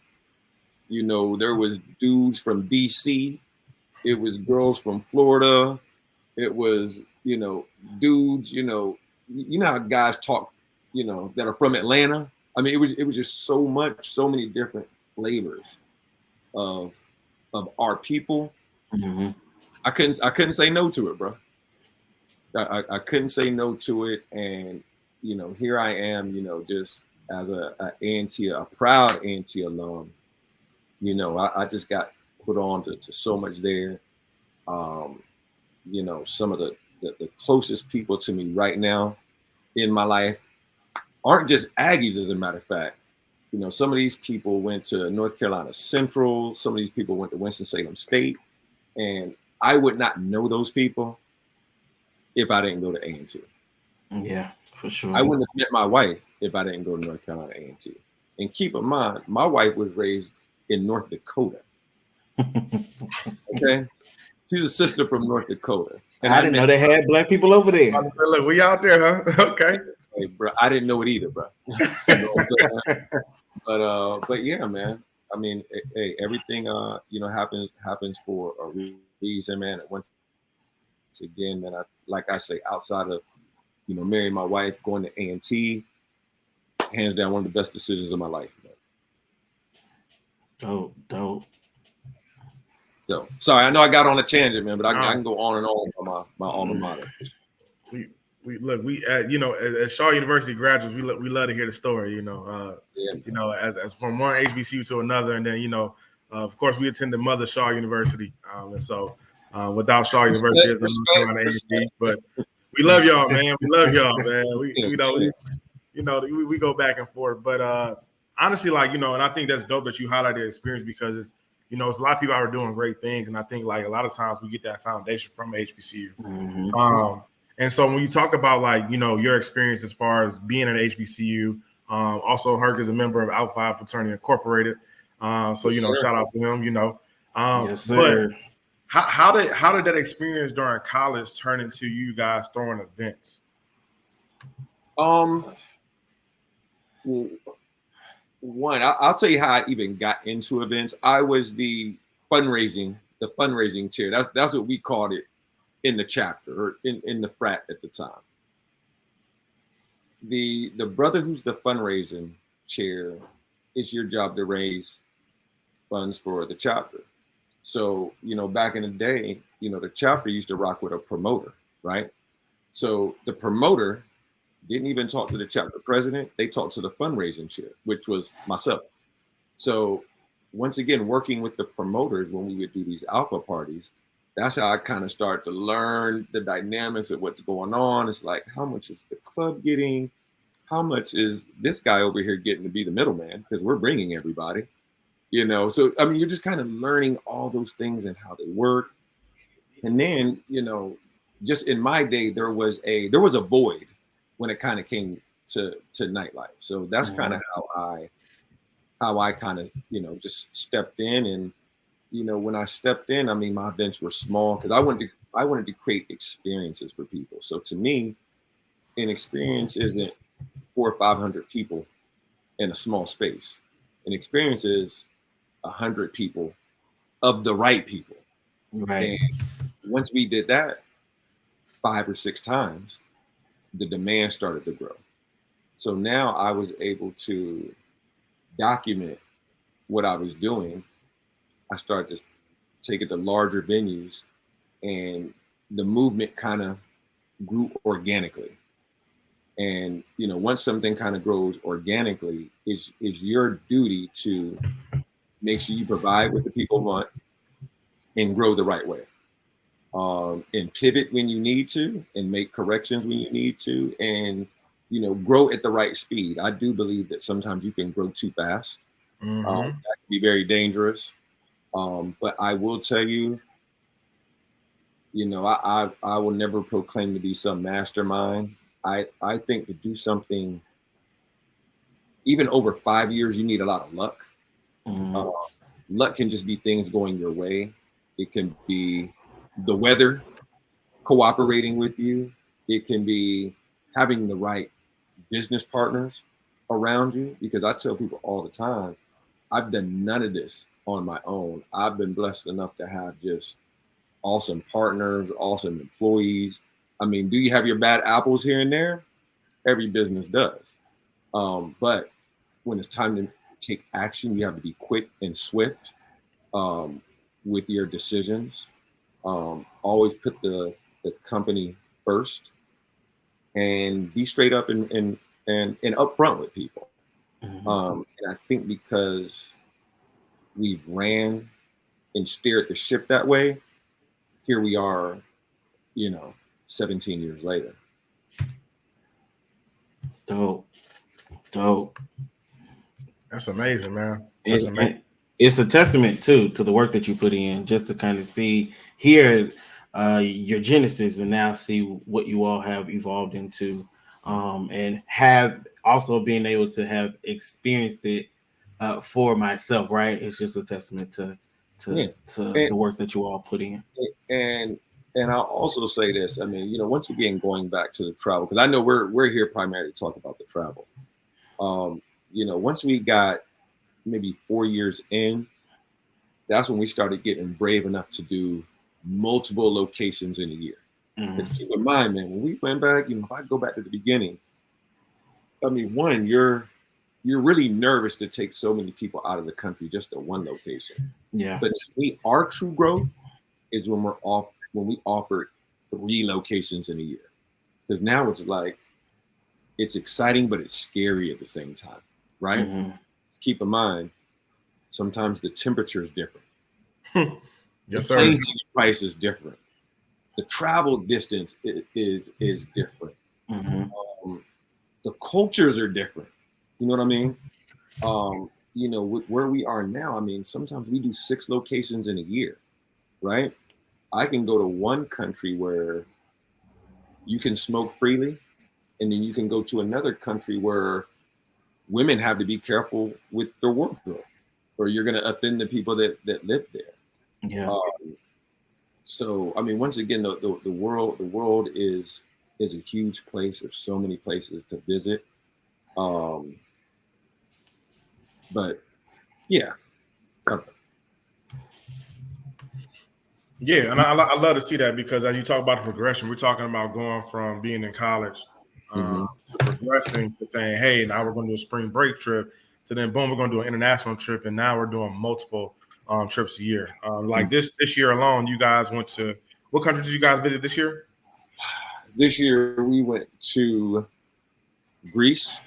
there was dudes from DC, it was girls from Florida, it was, dudes, how guys talk, that are from Atlanta. I mean, it was just so many different flavors of our people. Mm-hmm. I couldn't say no to it, bro. I couldn't say no to it. And, here I am, just as a proud A&T alum, I just got put on to so much there. Some of the closest people to me right now in my life aren't just Aggies, as a matter of fact. Some of these people went to North Carolina Central. Some of these people went to Winston-Salem State. And I would not know those people if I didn't go to A&T. Yeah, for sure. I wouldn't have met my wife if I didn't go to North Carolina A&T. And keep in mind, my wife was raised in North Dakota. Okay? She's a sister from North Dakota. And I didn't know they had Black people over there. Look, we out there, huh? Okay. Hey, bro, I didn't know it either, bro. But yeah, man. I mean, hey, everything happens for a reason, man. And once again, man, like I say, outside of marrying my wife, going to A&T, hands down, one of the best decisions of my life. Man. Dope. So sorry, I know I got on a tangent, man, but I can go on and on about my alma mater. We as Shaw University graduates, we love to hear the story. As from one HBCU to another, and then of course we attended Mother Shaw University, and so without Shaw University, but we love y'all, man. We love y'all, man. We go back and forth, but honestly, and I think that's dope that you highlighted the experience because it's a lot of people out there doing great things, and I think a lot of times we get that foundation from HBCU. Mm-hmm. And so when you talk about your experience as far as being an HBCU, also Herc is a member of Alpha Phi Fraternity Incorporated. So shout out to him. Yes, sir. But how did that experience during college turn into you guys throwing events? Well, one, I'll tell you how I even got into events. I was the fundraising chair. That's what we called it in the chapter or in the frat at the time. The brother who's the fundraising chair, it's your job to raise funds for the chapter. So, back in the day, the chapter used to rock with a promoter, right? So the promoter didn't even talk to the chapter president. They talked to the fundraising chair, which was myself. So once again, working with the promoters when we would do these alpha parties, that's how I kind of start to learn the dynamics of what's going on. It's like, how much is the club getting? How much is this guy over here getting to be the middleman? Because we're bringing everybody, So, I mean, you're just kind of learning all those things and how they work. And then, just in my day, there was a void when it kind of came to nightlife. So that's kind of how I kind of, just stepped in. And, when I stepped in, I mean, my events were small because I wanted to create experiences for people. So to me, an experience isn't 400 or 500 people in a small space. An experience is 100 people of the right people. Right. And once we did that 5 or 6 times, the demand started to grow. So now I was able to document what I was doing. I started to take it to larger venues and the movement kind of grew organically. And once something kind of grows organically, is your duty to make sure you provide what the people want and grow the right way, and pivot when you need to, and make corrections when you need to, and grow at the right speed. I do believe that sometimes you can grow too fast. That can be very dangerous. But I will tell you, I will never proclaim to be some mastermind. I think to do something, even over 5 years, you need a lot of luck. Luck can just be things going your way. It can be the weather cooperating with you. It can be having the right business partners around you. Because I tell people all the time, I've done none of this on my own. I've been blessed enough to have just awesome partners, awesome employees. I mean, do you have your bad apples here and there? Every business does. But when it's time to take action, you have to be quick and swift with your decisions. Always put the company first, and be straight up and upfront with people. And I think because we've ran and steered the ship that way, here we are, 17 years later. Dope. That's amazing, man. That's amazing. It's a testament too to the work that you put in, just to kind of hear your genesis, and now see what you all have evolved into, and have also been able to have experienced it for myself. Right? It's just a testament to the work that you all put in. And I'll also say this. I mean, once again, going back to the travel, because I know we're here primarily to talk about the travel. Once we got maybe 4 years in, that's when we started getting brave enough to do multiple locations in a year. Let's keep in mind, man, when we went back, if I go back to the beginning, I mean, one, you're really nervous to take so many people out of the country just at one location. Yeah. But to me, our true growth is when we offer 3 locations in a year. Because now it's like, it's exciting, but it's scary at the same time, right? Let's keep in mind, sometimes the temperature is different. Yes, the sir. plane ticket price is different. The travel distance is different. The cultures are different. You know what I mean? Where we are now, I mean, sometimes we do 6 locations in a year, right? I can go to one country where you can smoke freely, and then you can go to another country where women have to be careful with their wardrobe, or you're going to offend the people that live there. Yeah. So, I mean, once again, the world is a huge place. There's so many places to visit. But yeah. Yeah, and I love to see that, because as you talk about the progression, we're talking about going from being in college to progressing to saying, hey, now we're going to do a spring break trip, to then boom, we're going to do an international trip, and now we're doing multiple trips a year. Like this year alone, you guys went to, what country did you guys visit this year? This year we went to Greece.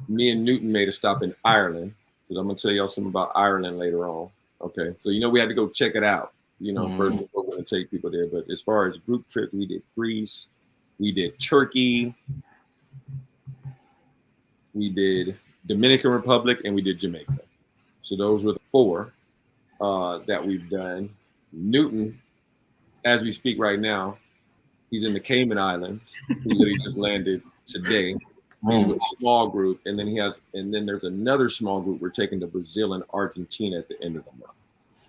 Me and Newton made a stop in Ireland, because I'm going to tell y'all something about Ireland later on. Okay, so we had to go check it out, first before we're going to take people there. But as far as group trips, we did Greece, we did Turkey, we did Dominican Republic, and we did Jamaica. So those were the 4 that we've done. Newton, as we speak right now, he's in the Cayman Islands. He literally just landed today. He's with a small group, and then there's another small group we're taking to Brazil and Argentina at the end of the month.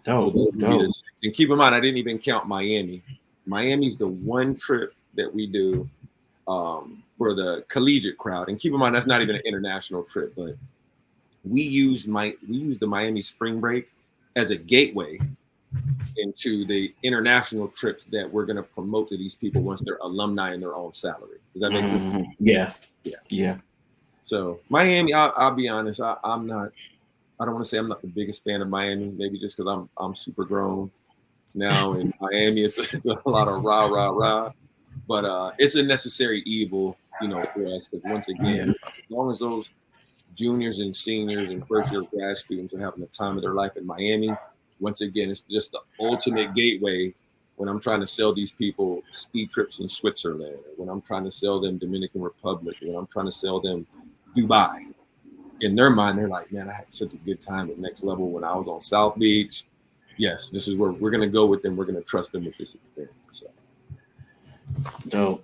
So those would be the 6. And keep in mind, I didn't even count Miami. Miami's the one trip that we do for the collegiate crowd. And keep in mind, that's not even an international trip, but we use the Miami spring break as a gateway into the international trips that we're going to promote to these people once they're alumni in their own salary. Does that make sense? Yeah. So Miami, I'll be honest, I don't want to say I'm not the biggest fan of Miami, maybe just because I'm super grown. Now in Miami, it's a lot of rah, rah, rah. But it's a necessary evil, for us. Because once again, as long as those juniors and seniors and first year grad students are having the time of their life in Miami, once again, it's just the ultimate gateway when I'm trying to sell these people ski trips in Switzerland, or when I'm trying to sell them Dominican Republic, or when I'm trying to sell them Dubai. In their mind, they're like, man, I had such a good time at Nxlevel when I was on South Beach. Yes, this is where we're going to go with them. We're going to trust them with this experience. So.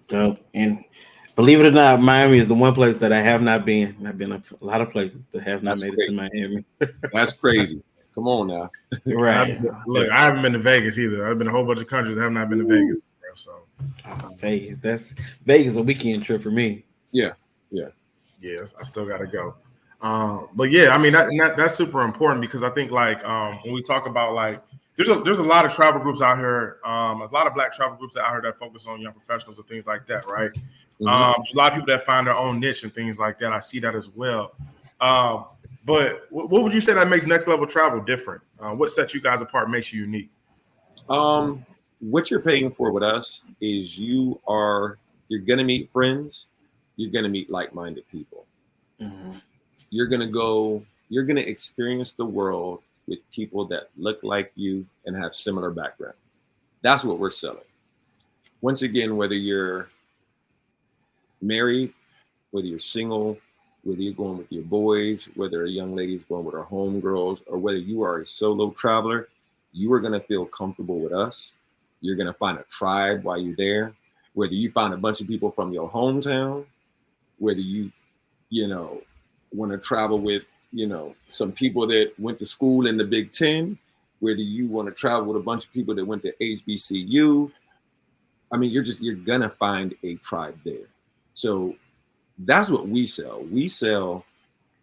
Dope. And believe it or not, Miami is the one place that I have not been. I've been a lot of places, but have not made it to Miami. That's crazy. Come on now. Right. I haven't been to Vegas either. I've been to a whole bunch of countries. I have not been to Vegas. So Vegas. Vegas a weekend trip for me. Yeah. I still got to go. But yeah, I mean that's super important because I think when we talk about there's a lot of travel groups out here, a lot of Black travel groups out here that focus on young professionals and things like that, right? There's a lot of people that find their own niche and things like that. I see that as well. But what would you say that makes Nxlevel travel different? What sets you guys apart, makes you unique? What you're paying for with us is you're gonna meet friends, you're gonna meet like-minded people. Mm-hmm. You're gonna experience the world with people that look like you and have similar background. That's what we're selling. Once again, whether you're married, whether you're single, whether you're going with your boys, whether a young lady's going with her homegirls, or whether you are a solo traveler, you are going to feel comfortable with us. You're going to find a tribe while you're there. Whether you find a bunch of people from your hometown, whether you want to travel with, some people that went to school in the Big Ten, whether you want to travel with a bunch of people that went to HBCU. I mean, you're going to find a tribe there. So that's what we sell. We sell,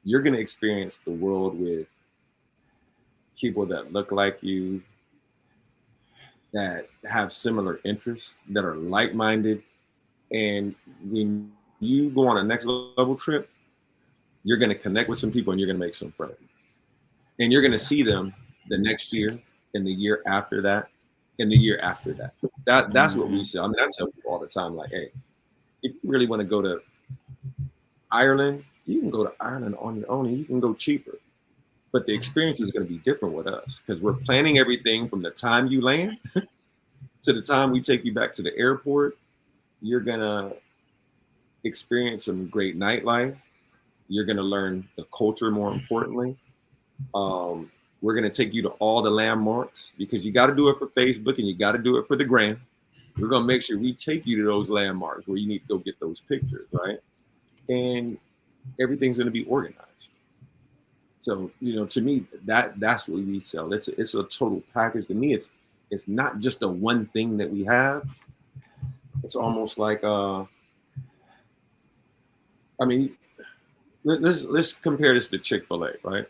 you're going to experience the world with people that look like you, that have similar interests, that are like-minded. And when you go on a Nxlevel trip, you're going to connect with some people and you're going to make some friends. And you're going to see them the next year and the year after that and the year after that. That's what we sell. I mean, I tell people all the time, like, hey, if you really want to go to Ireland, you can go to Ireland on your own and you can go cheaper. But the experience is going to be different with us because we're planning everything from the time you land to the time we take you back to the airport. You're going to experience some great nightlife. You're going to learn the culture, more importantly. We're going to take you to all the landmarks because you got to do it for Facebook and you got to do it for the gram. We're going to make sure we take you to those landmarks where you need to go get those pictures, right? And everything's going to be organized. So, to me, that's what we sell. It's a total package. To me, it's not just the one thing that we have. It's almost like, let's compare this to Chick-fil-A, right?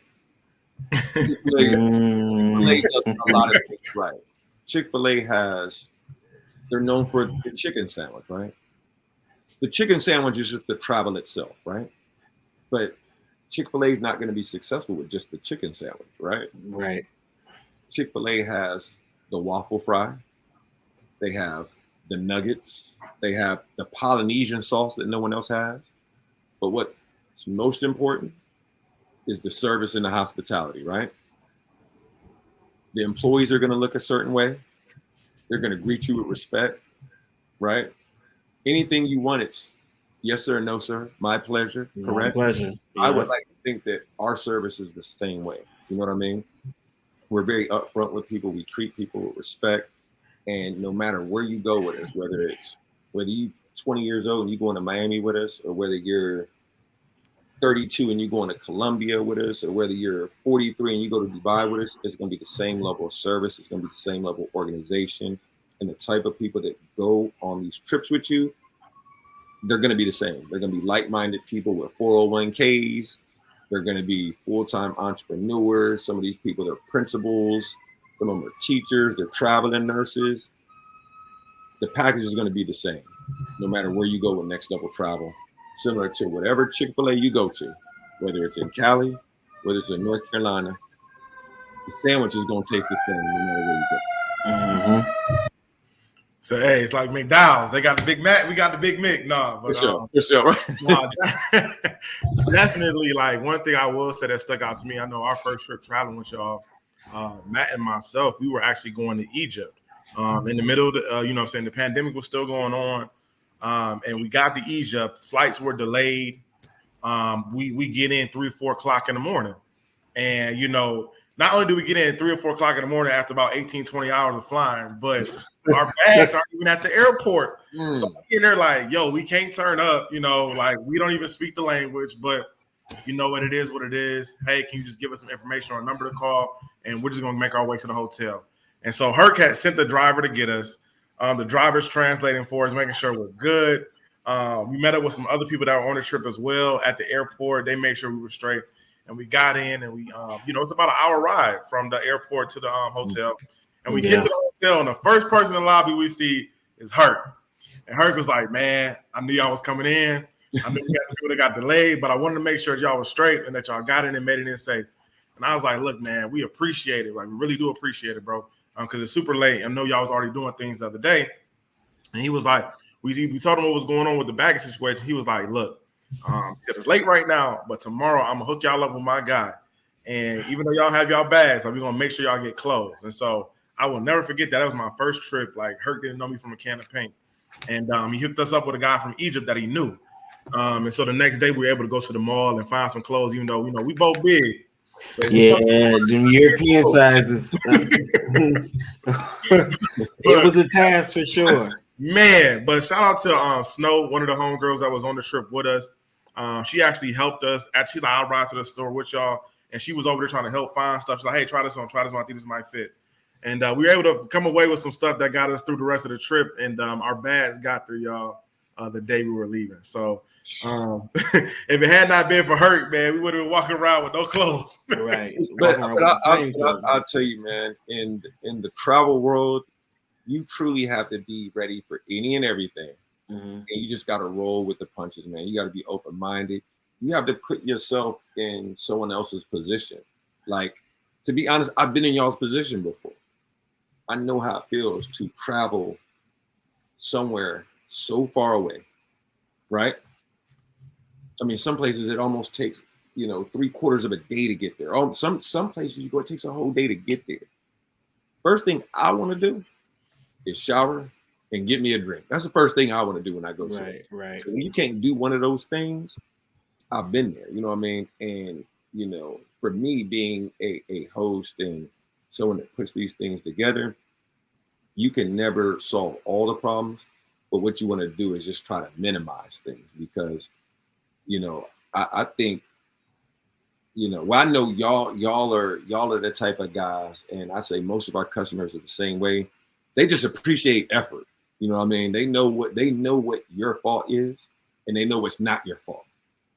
Chick-fil-A does a lot of things right. Chick-fil-A they're known for the chicken sandwich, right? The chicken sandwich is just the travel itself, right? But Chick-fil-A is not going to be successful with just the chicken sandwich, right? Right. Chick-fil-A has the waffle fry. They have the nuggets. They have the Polynesian sauce that no one else has. But what's most important is the service and the hospitality, right? The employees are going to look a certain way. They're going to greet you with respect, right? Anything you want, it's yes, sir, no, sir, my pleasure, correct? My pleasure. Yeah. I would like to think that our service is the same way. You know what I mean? We're very upfront with people. We treat people with respect. And no matter where you go with us, whether you're 20 years old and you go into Miami with us, or whether you're 32 and you go into Colombia with us, or whether you're 43 and you go to Dubai with us, it's going to be the same level of service. It's going to be the same level of organization. And the type of people that go on these trips with you, they're going to be the same. They're going to be like-minded people with 401ks. They're going to be full-time entrepreneurs. Some of these people are principals. Some of them are teachers. They're traveling nurses. The package is going to be the same, no matter where you go with Nxlevel Travel. Similar to whatever Chick-fil-A you go to, whether it's in Cali, whether it's in North Carolina, the sandwich is going to taste the same no matter where you go. Mm-hmm. So hey, it's like McDowell's. They got the Big Mac, we got the Big Mick. No, but For sure. no, definitely like one thing I will say that stuck out to me. I know our first trip traveling with y'all, Matt and myself, we were actually going to Egypt. In the middle of the, you know what I'm saying, the pandemic was still going on. And we got to Egypt, flights were delayed. We get in 3 or 4 o'clock in the morning. And, you know, not only do we get in 3 or 4 o'clock in the morning after about 18, 20 hours of flying, but our bags aren't even at the airport. So we in there like, yo, we can't turn up, you know, like we don't even speak the language, but you know what it is, what it is. Hey, can you just give us some information or a number to call? And we're just going to make our way to the hotel. And so Herc had sent the driver to get us. The driver's translating for us, making sure we're good. We met up with some other people that were on the trip as well at the airport. They made sure we were straight. And we got in and we, you know, it's about an hour ride from the airport to the hotel. And we get to the hotel and the first person in the lobby we see is Herc. And Herc was like, man, I knew y'all was coming in. I knew we had some people that got delayed, but I wanted to make sure y'all was straight and that y'all got in and made it in safe. And I was like, look, man, we appreciate it. Like, we really do appreciate it, bro. Because it's super late. I know y'all was already doing things the other day. And he was like, we told him what was going on with the baggage situation. He was like, look, it's late right now, but tomorrow I'm going to hook y'all up with my guy. And even though y'all have y'all bags, like, we're going to make sure y'all get clothes. And so I will never forget that. That was my first trip. Like, Herc didn't know me from a can of paint. And he hooked us up with a guy from Egypt that he knew. And so the next day we were able to go to the mall and find some clothes, even though, you know, we both big. So them European sizes. It was a task for sure. Man, but shout out to Snow, one of the homegirls that was on the trip with us. She actually helped us. Actually, like, I'll ride to the store with y'all. And she was over there trying to help find stuff. She's like, hey, try this on. I think this might fit. And we were able to come away with some stuff that got us through the rest of the trip. And our bags got through y'all the day we were leaving. So if it had not been for Herc, man, we would have been walking around with no clothes. Right. But I'll tell you, man, in the travel world, you truly have to be ready for any and everything. And you just got to roll with the punches, man. You got to be open-minded. You have to put yourself in someone else's position. Like, to be honest, I've been in y'all's position before. I know how it feels to travel somewhere so far away, right? I mean, some places it almost takes, 3/4 of a day to get there. Oh, some places you go, it takes a whole day to get there. First thing I want to do is shower and get me a drink. That's the first thing I want to do when I go somewhere. Right. So when you can't do one of those things, I've been there, you know what I mean? And, for me being a host and someone that puts these things together, you can never solve all the problems, but what you want to do is just try to minimize things because, I think, well, I know y'all are the type of guys, and I say most of our customers are the same way. They just appreciate effort. You know what I mean? They know what your fault is, and they know it's not your fault.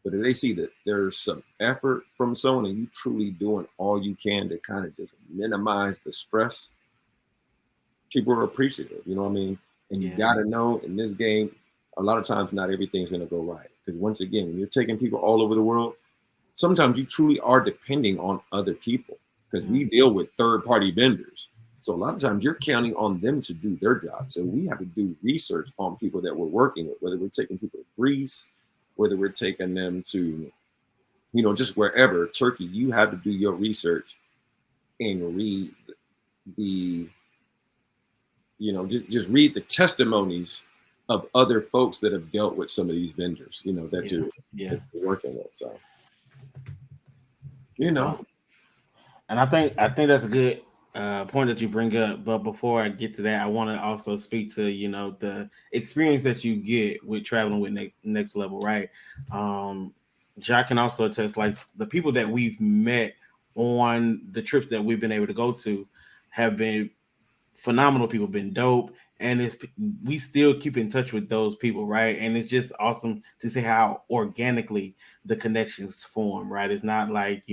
But if they see that there's some effort from someone and you truly doing all you can to kind of just minimize the stress, people are appreciative, you know what I mean? And you got to know in this game, a lot of times not everything's going to go right. Because once again, when you're taking people all over the world, sometimes you truly are depending on other people because we deal with third-party vendors. So a lot of times you're counting on them to do their job. So we have to do research on people that we're working with, whether we're taking people to Greece, whether we're taking them to, just wherever, Turkey, you have to do your research and read just read the testimonies of other folks that have dealt with some of these vendors, that you're working with. So, And I think that's a good point that you bring up. But before I get to that, I want to also speak to, the experience that you get with traveling with Nxlevel, right? Joc can also attest, like the people that we've met on the trips that we've been able to go to have been phenomenal people, been dope. And we still keep in touch with those people, right? And it's just awesome to see how organically the connections form, right? It's not like,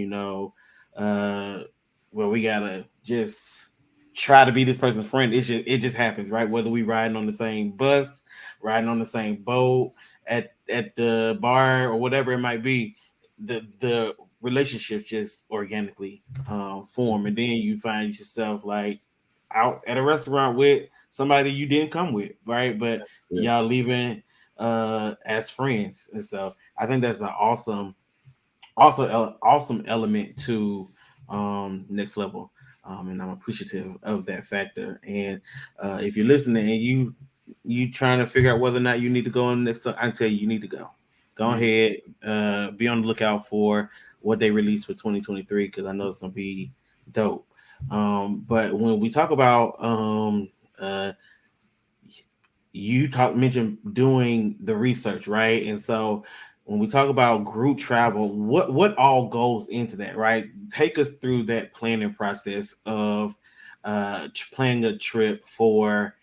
where we gotta just try to be this person's friend. It just happens, right? Whether we riding on the same bus, riding on the same boat, at the bar or whatever it might be, the relationships just organically form, and then you find yourself like out at a restaurant with somebody you didn't come with, right? But y'all leaving as friends, and so I think that's an awesome element to Nxlevel. And I'm appreciative of that factor. And if you're listening and you trying to figure out whether or not you need to go on next, I tell you need to go. Go ahead, be on the lookout for what they release for 2023 because I know it's gonna be dope. But when we talk about mentioned doing the research, right? And so when we talk about group travel, what all goes into that, right? Take us through that planning process of planning a trip for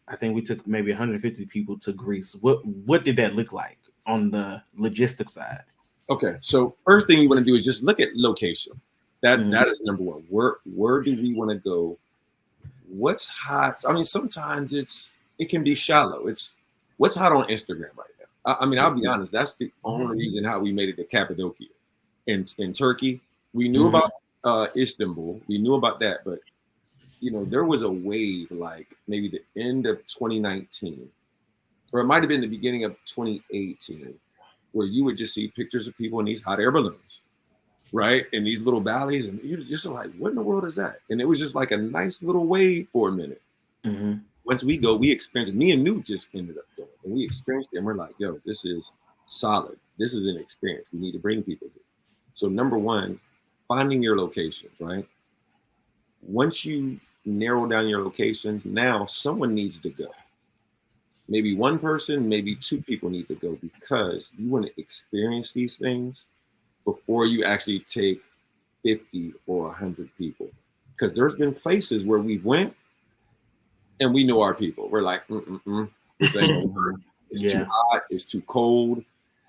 I think we took maybe 150 people to Greece. What did that look like on the logistics side? Okay, so first thing you want to do is just look at location. That is number one. Where do we want to go? What's hot? I mean, sometimes it can be shallow. It's what's hot on Instagram right now. I mean, I'll be honest. That's the only reason how we made it to Cappadocia in Turkey. We knew about Istanbul. We knew about that, but there was a wave like maybe the end of 2019, or it might have been the beginning of 2018, where you would just see pictures of people in these hot air balloons, right? In these little valleys, and you're just like, what in the world is that? And it was just like a nice little wave for a minute. Once we go, we experienced it. Me and Newt just ended up going, and we experienced it, and we're like, yo, this is solid. This is an experience. We need to bring people here. So number one, finding your locations, right? Once you narrow down your locations, now someone needs to go. Maybe one person, maybe two people need to go because you want to experience these things before you actually take 50 or 100 people. Because there's been places where we went and we know our people. We're like, this ain't gonna work. It's too hot. It's too cold.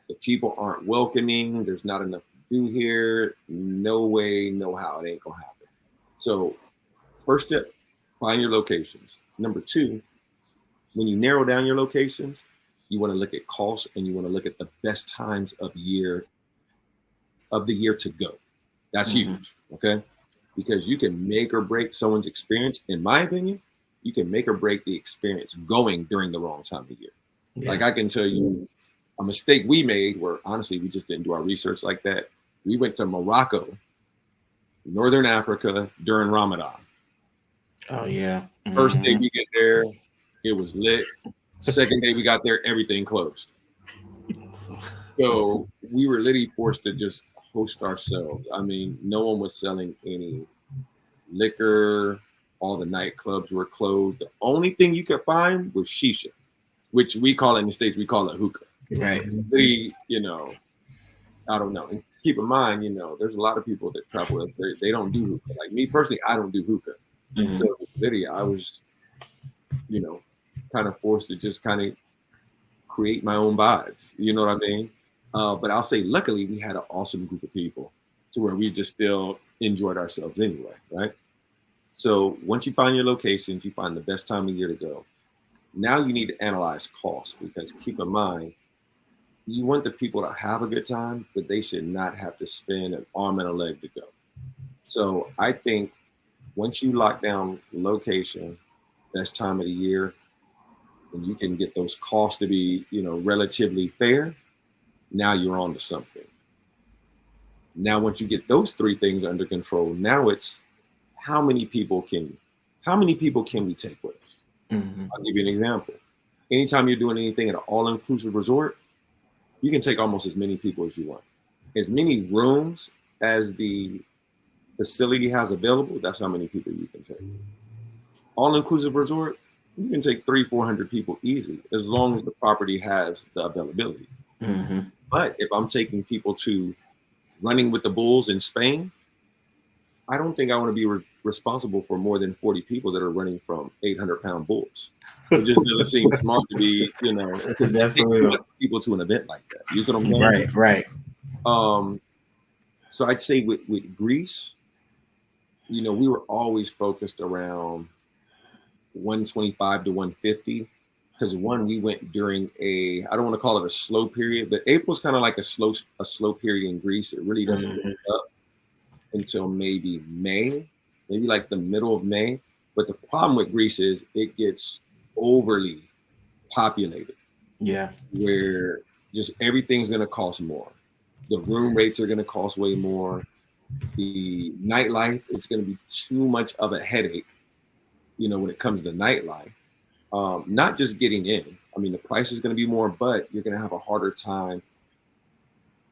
The people aren't welcoming. There's not enough to do here. No way, no how. It ain't gonna happen. So first step, find your locations. Number two, when you narrow down your locations, you want to look at costs and you want to look at the best times of the year to go. That's huge, okay? Because you can make or break someone's experience. In my opinion, you can make or break the experience going during the wrong time of year. Like I can tell you a mistake we made where honestly, we just didn't do our research like that. We went to Morocco, Northern Africa during Ramadan. Oh yeah. First day we get there, it was lit. Second day we got there, everything closed. So we were literally forced to just host ourselves. I mean, no one was selling any liquor. All the nightclubs were closed. The only thing you could find was shisha, which we call it in the States, we call it hookah. Right. I don't know. And keep in mind, there's a lot of people that travel with us. They don't do hookah. Like me personally, I don't do hookah. So literally, I was, kind of forced to just kind of create my own vibes. You know what I mean? But I'll say, luckily, we had an awesome group of people to where we just still enjoyed ourselves anyway, right? So once you find your locations, you find the best time of year to go. Now you need to analyze costs because keep in mind, you want the people to have a good time, but they should not have to spend an arm and a leg to go. So I think once you lock down location, best time of the year, and you can get those costs to be, relatively fair, now you're on to something. Now, once you get those three things under control, now it's how many people can we take with us? I'll give you an example. Anytime you're doing anything at an all-inclusive resort, you can take almost as many people as you want. As many rooms as the facility has available, that's how many people you can take. All-inclusive resort, you can take 300-400 people easy, as long as the property has the availability. But if I'm taking people to Running with the Bulls in Spain, I don't think I want to be responsible for more than 40 people that are running from 800-pound bulls. It just doesn't seem smart to be, people to an event like that. You see what I'm saying? Right. So I'd say with Greece, we were always focused around 125 to 150 because we went during I don't want to call it a slow period, but April's kind of like a slow period in Greece. It really doesn't pick up until maybe May. maybe like the middle of May. But the problem with Greece is it gets overly populated. Yeah. Where just everything's going to cost more. The room rates are going to cost way more. The nightlife is going to be too much of a headache, when it comes to nightlife. Not just getting in. I mean, the price is going to be more, but you're going to have a harder time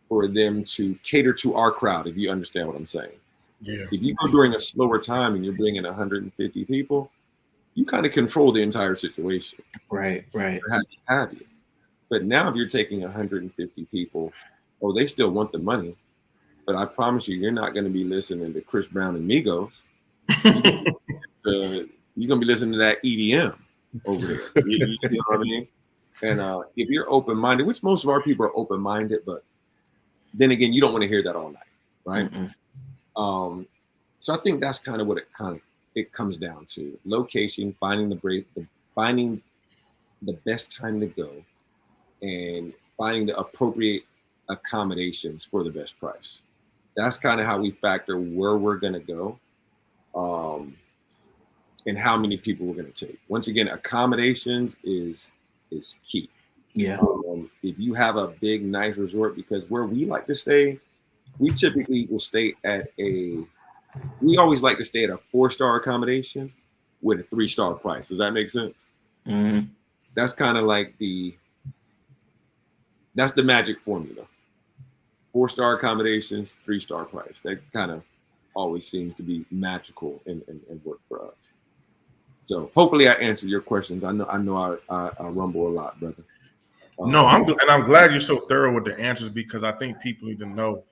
for them to cater to our crowd, if you understand what I'm saying. Yeah. If you go during a slower time and you're bringing 150 people, you kind of control the entire situation. Right. Have you. But now if you're taking 150 people, they still want the money. But I promise you're not going to be listening to Chris Brown and Migos. You're going to be listening to that EDM over there. You know what I mean? And if you're open-minded, which most of our people are open-minded, but then again, you don't want to hear that all night, right? So I think that's kind of what it comes down to: location, finding the best time to go, and finding the appropriate accommodations for the best price. That's kind of how we factor where we're going to go, and how many people we're going to take. Once again, accommodations is key. Yeah. If you have a big, nice resort, because where we like to stay, we typically will stay at we always like to stay at a 4-star accommodation with a 3-star price. Does that make sense? Mm-hmm. That's kind of like that's the magic formula. 4-star accommodations, 3-star price. That kind of always seems to be magical and work for us. So hopefully I answered your questions. I know I rumble a lot, brother. No, I'm glad you're so thorough with the answers, because I think people need to know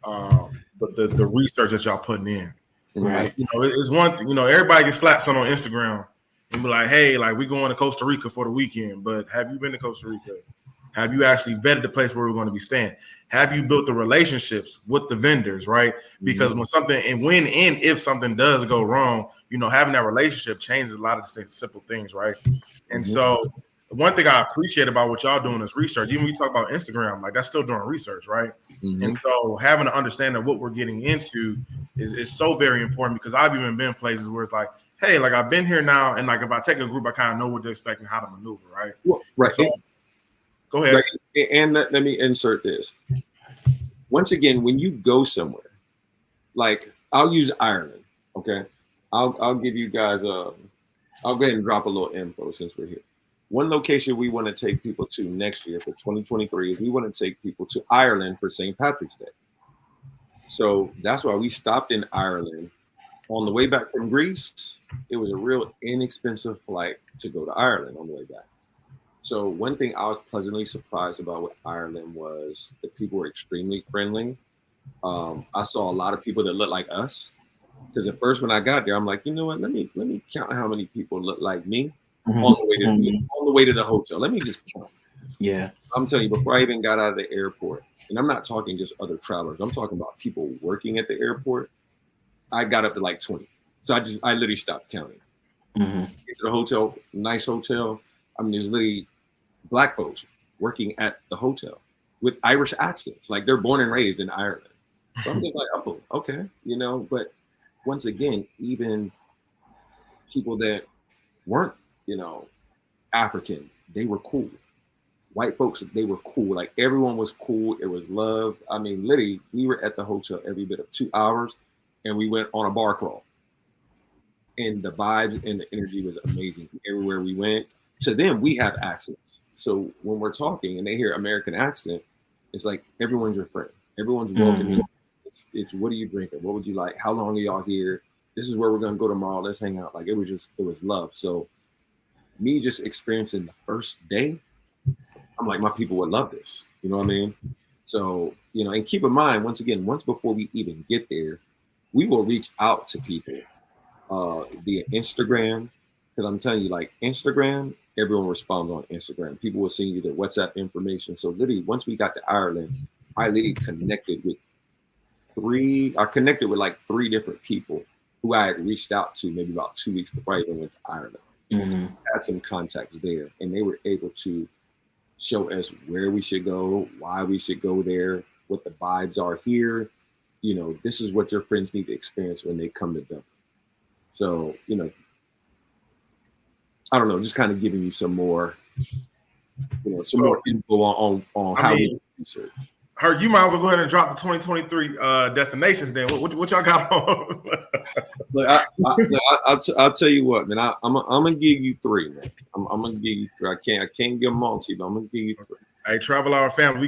the research that y'all putting in. Right. Like, it's one thing, everybody gets slapped on Instagram and be like, hey, like, we going to Costa Rica for the weekend, but have you been to Costa Rica? Have you actually vetted the place where we're going to be staying? Have you built the relationships with the vendors, right? Because when if something does go wrong, having that relationship changes a lot of the simple things, right? And so one thing I appreciate about what y'all doing is research. Even when you talk about Instagram, like, that's still doing research, right? And so having an understanding of what we're getting into is so very important, because I've even been places where it's like, hey, like, I've been here now, and like, if I take a group, I kind of know what to expect and how to maneuver, right? Well, right. So, go ahead. Right. And let me insert this. Once again, when you go somewhere, like, I'll use Ireland, okay? I'll give you guys I'll go ahead and drop a little info since we're here. One location we want to take people to next year for 2023 is we want to take people to Ireland for St. Patrick's Day. So that's why we stopped in Ireland. On the way back from Greece, it was a real inexpensive flight to go to Ireland on the way back. So one thing I was pleasantly surprised about with Ireland was the people were extremely friendly. I saw a lot of people that look like us. Because at first when I got there, I'm like, you know what? Let me count how many people look like me on the way to the hotel. Let me just count. Yeah. I'm telling you, before I even got out of the airport, and I'm not talking just other travelers, I'm talking about people working at the airport, I got up to like 20. So I literally stopped counting. Get to the hotel, nice hotel. I mean, there's literally Black folks working at the hotel with Irish accents. Like, they're born and raised in Ireland. So I'm just like, oh, okay, but once again, even people that weren't, African, they were cool. White folks, they were cool. Like, everyone was cool. It was love. I mean, literally, we were at the hotel every bit of 2 hours, and we went on a bar crawl. And the vibes and the energy was amazing everywhere we went. To them, we have accents. So when we're talking and they hear American accent, it's like everyone's your friend. Everyone's welcoming. It's what are you drinking? What would you like? How long are y'all here? This is where we're going to go tomorrow. Let's hang out. Like, it was love. So me just experiencing the first day, I'm like, my people would love this. You know what I mean? So, and keep in mind, once before we even get there, we will reach out to people via Instagram. Because I'm telling you, like, Instagram, everyone responds on Instagram. People will send you their WhatsApp information. So literally, once we got to Ireland, I literally connected with like 3 different people who I had reached out to maybe about 2 weeks before I even went to Ireland. So I had some contacts there, and they were able to show us where we should go, why we should go there, what the vibes are here. This is what your friends need to experience when they come to Dublin. So, I don't know, just kind of giving you some more, more info on how we do research. Herc, you might as well go ahead and drop the 2023 destinations then. What y'all got on? But I'll tell you what, man. I'm gonna give you three, man. I'm gonna give you three. I can't give them all to you, but I'm gonna give you three. Hey, Travelhourljm family,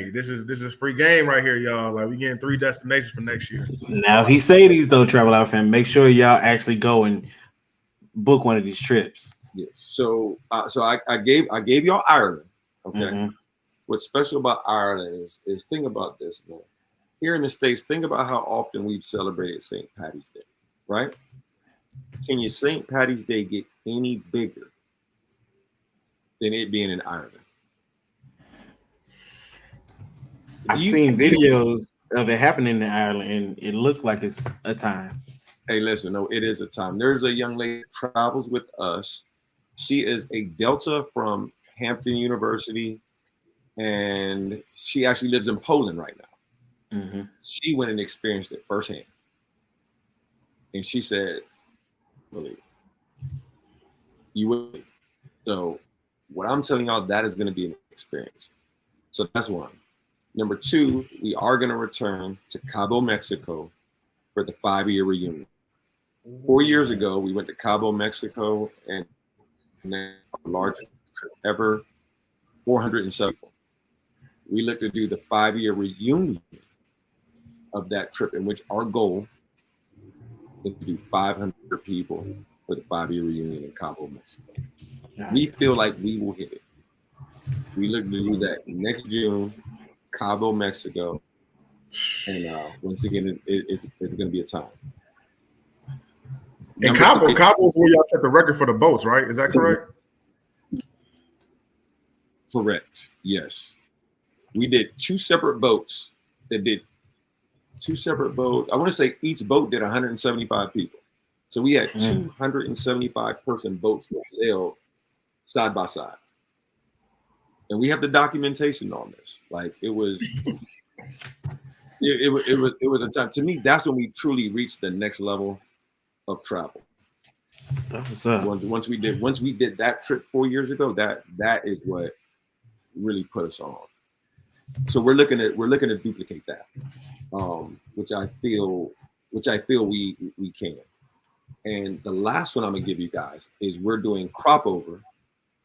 this is free game right here, y'all. Like we getting 3 destinations for next year. Now he say these though, Travelhourljm family. Make sure y'all actually go and book one of these trips. Yeah. So I gave y'all Ireland. Okay. Mm-hmm. What's special about Ireland is think about this, man. Here in the States, think about how often we've celebrated St. Patty's Day, right? Can your St. Patty's Day get any bigger than it being in Ireland? I've seen videos of it happening in Ireland, and it looked like it's a time. Hey, listen, no, it is a time. There's a young lady that travels with us. She is a Delta from Hampton University, and she actually lives in Poland right now. Mm-hmm. She went and experienced it firsthand. And she said, believe it. You will. So what I'm telling y'all, that is going to be an experience. So that's one. Number 2, we are going to return to Cabo, Mexico for the 5-year reunion. 4 years ago, we went to Cabo, Mexico, and our largest trip ever, 407 people. We look to do the 5-year reunion of that trip, in which our goal is to do 500 people for the 5-year reunion in Cabo, Mexico. We feel like we will hit it. We look to do that next June, Cabo, Mexico, and once again, it's going to be a time. And Cabo is where y'all set the record for the boats, right? Is that correct? Correct. Yes. We did 2 separate boats that did 2 separate boats. I want to say each boat did 175 people. So we had 275 person boats that sailed side by side. And we have the documentation on this. Like it was a time. To me, that's when we truly reached the next level of travel. That's what's up. Once we did that trip 4 years ago, that is what really put us on. So we're looking to duplicate that, which I feel we can. And the last one I'm gonna give you guys is we're doing crop over,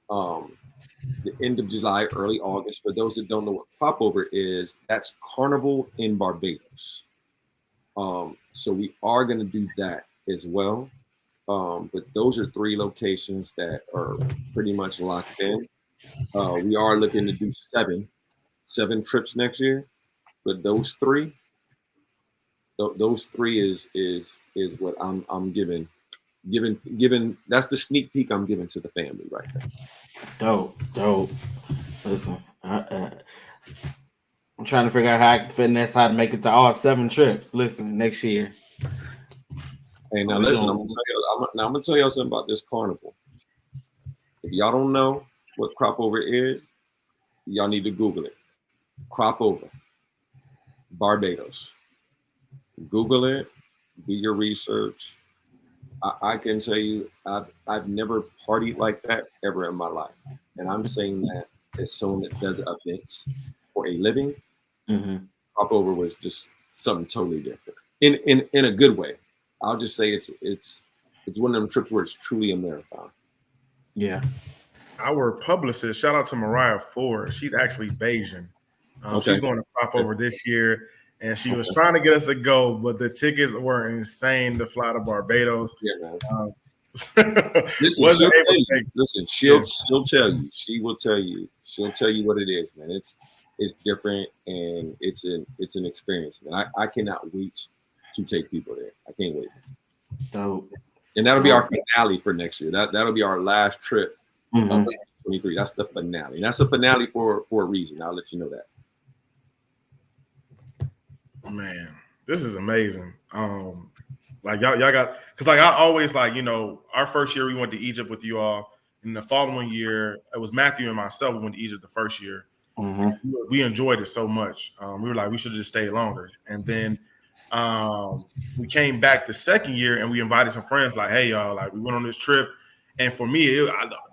the end of July, early August. For those that don't know what crop over is, that's Carnival in Barbados. So we are gonna do that as well. But those are 3 locations that are pretty much locked in. We are looking to do 7 trips next year, but those 3 is what I'm giving. That's the sneak peek I'm giving to the family right now. Dope. Listen, I'm trying to figure out how I can finesse how to make it to all 7 trips. Listen, next year. Hey, now listen, I'm gonna tell y'all something about this carnival. If y'all don't know what crop over is, y'all need to Google it. Crop over, Barbados. Google it, do your research. I can tell you, I've never partied like that ever in my life. And I'm saying that as someone that does events for a living, crop over was just something totally different. In a good way. I'll just say it's one of them trips where it's truly a marathon. Yeah. Our publicist, shout out to Mariah Ford. She's actually Bayesian. She's going to crop over this year, and she was trying to get us to go, but the tickets were insane to fly to Barbados. Yeah, man. Listen, she'll tell you. She will tell you. She'll tell you what it is, man. It's different, and it's an experience, man. I cannot wait to take people there. I can't wait. Dope. And that'll be our finale for next year. That'll be our last trip of 2023. That's the finale. And that's a finale for a reason. I'll let you know that. Man, this is amazing. Like y'all got, because like I always like, our first year we went to Egypt with you all. And the following year, it was Matthew and myself. We went to Egypt the first year. We enjoyed it so much. We were like, we should have just stayed longer. And then we came back the second year and we invited some friends. Like, hey, y'all, like we went on this trip, and for me,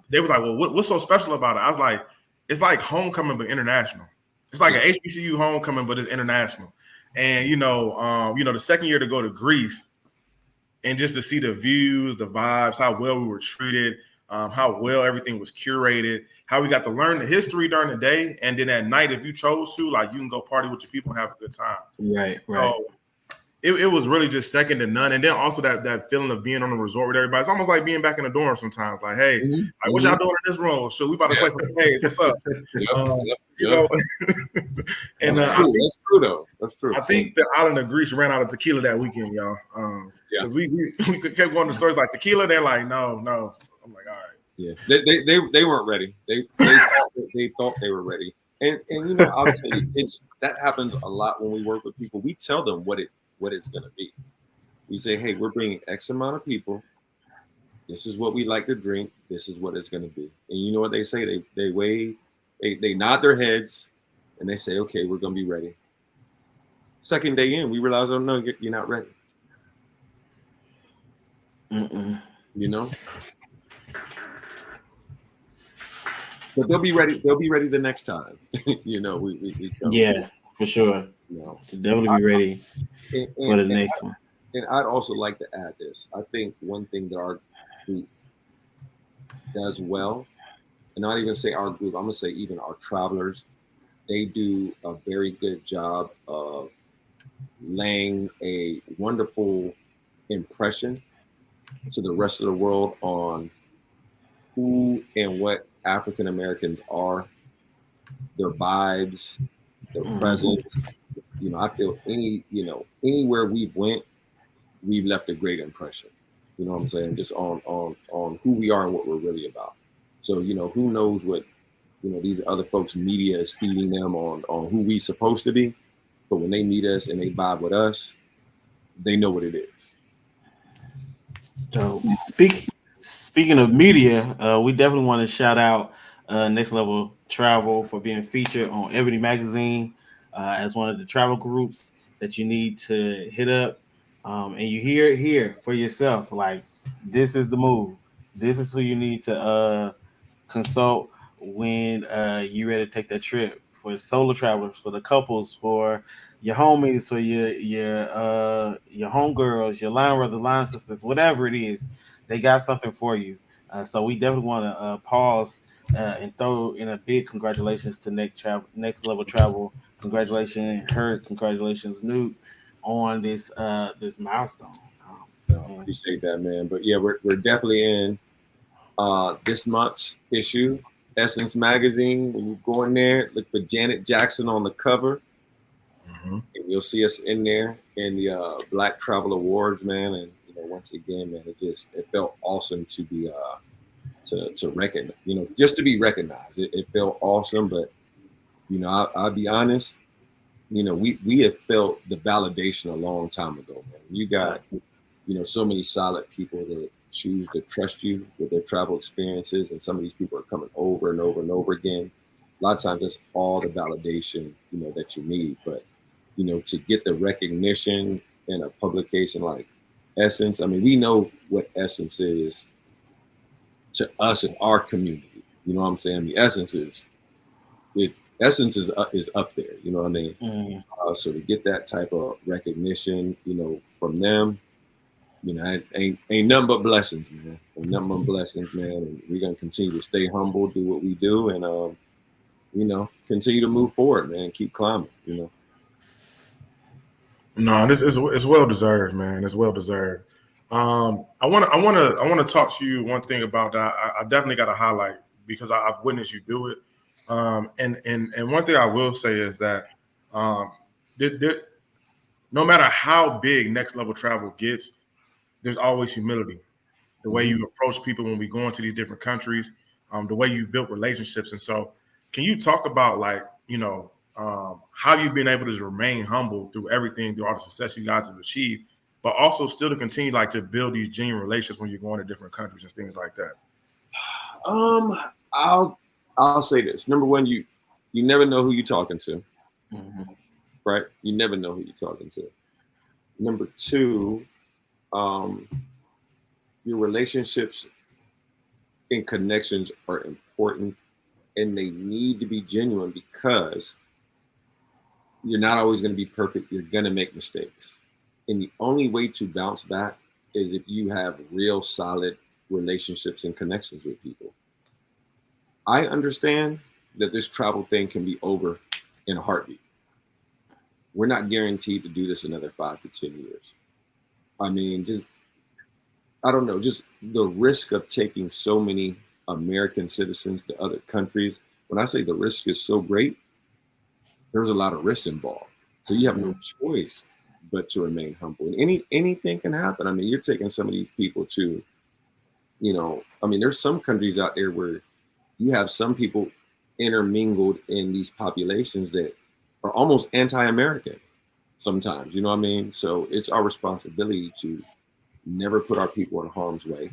they was like, well, what's so special about it? I was like, it's like homecoming but international. It's like an HBCU homecoming, but it's international. And the second year to go to Greece and just to see the views, the vibes, how well we were treated, how well everything was curated, how we got to learn the history during the day, and then at night, if you chose to, like you can go party with your people and have a good time. Right. So it was really just second to none. And then also that feeling of being on the resort with everybody. It's almost like being back in the dorm sometimes. Like, hey, like, what y'all doing in this room? So we about to play some games. What's up? And that's true though. That's true. I think the island of Greece ran out of tequila that weekend, y'all. Because we kept going to stores like tequila. They're like, no. I'm like, all right. Yeah, they weren't ready. They thought they were ready. And I'll tell you, that happens a lot when we work with people. We tell them what it's going to be. We say, hey, we're bringing X amount of people. This is what we like to drink. This is what it's going to be. And you know what they say? They wave, they nod their heads, and they say, okay, we're going to be ready. Second day in, we realize, oh, no, you're not ready. But they'll be ready. They'll be ready the next time. We yeah, for sure. Definitely be ready for the next one. And I'd also like to add this. I think one thing that our group does well, and not even say our group, I'm gonna say even our travelers, they do a very good job of laying a wonderful impression to the rest of the world on who and what African Americans are, their vibes, their presence. I feel anywhere we've went, we've left a great impression. You know what I'm saying? Just on who we are and what we're really about. So, who knows what, these other folks' media is feeding them on who we supposed to be. But when they meet us and they vibe with us, they know what it is. So speaking of media, we definitely want to shout out Nxlevel Travel for being featured on Ebony Magazine as one of the travel groups that you need to hit up. And you hear it here for yourself. Like, this is the move. This is who you need to consult when you're ready to take that trip. For solo travelers, for the couples, for your homies, for your homegirls, your line brothers, line sisters, whatever it is, they got something for you. So we definitely want to pause and throw in a big congratulations to Nxlevel Travel. Congratulations, Herc. Congratulations, Newt, on this milestone. Appreciate that, man. But yeah, we're definitely in this month's issue, Essence Magazine. When you go in there, look for Janet Jackson on the cover. And you'll see us in there in the Black Travel Awards, man. And once again, man, it felt awesome to be to recognize, just to be recognized. It felt awesome, but I'll be honest, we have felt the validation a long time ago, man. You got so many solid people that choose to trust you with their travel experiences, and some of these people are coming over and over and over again. A lot of times that's all the validation that you need, but to get the recognition in a publication like Essence, I mean, we know what Essence is to us in our community. You know what I'm saying? I mean, Essence is up there. You know what I mean? So to get that type of recognition, from them, ain't nothing but blessings, man. Ain't nothing but blessings, man. And we're gonna continue to stay humble, do what we do, and continue to move forward, man. Keep climbing, No, this is it's well deserved, man. It's well deserved. I want to talk to you one thing about that. I definitely got to highlight because I've witnessed you do it. And one thing I will say is that no matter how big Nxlevel Travel gets, there's always humility. The way you approach people when we go into these different countries, the way you've built relationships. And so, can you talk about how you've been able to remain humble through everything, through all the success you guys have achieved, but also still to continue to build these genuine relationships when you're going to different countries and things like that? I'll say this. Number one, you never know who you're talking to, right? You never know who you're talking to. Number two, your relationships and connections are important, and they need to be genuine because you're not always going to be perfect. You're going to make mistakes. And the only way to bounce back is if you have real solid relationships and connections with people. I understand that this travel thing can be over in a heartbeat. We're not guaranteed to do this another 5 to 10 years. I mean, I don't know, just the risk of taking so many American citizens to other countries. When I say the risk is so great, there's a lot of risk involved. So you have no choice but to remain humble. And anything can happen. I mean, you're taking some of these people to, I mean, there's some countries out there where you have some people intermingled in these populations that are almost anti-American sometimes, you know what I mean? So it's our responsibility to never put our people in harm's way,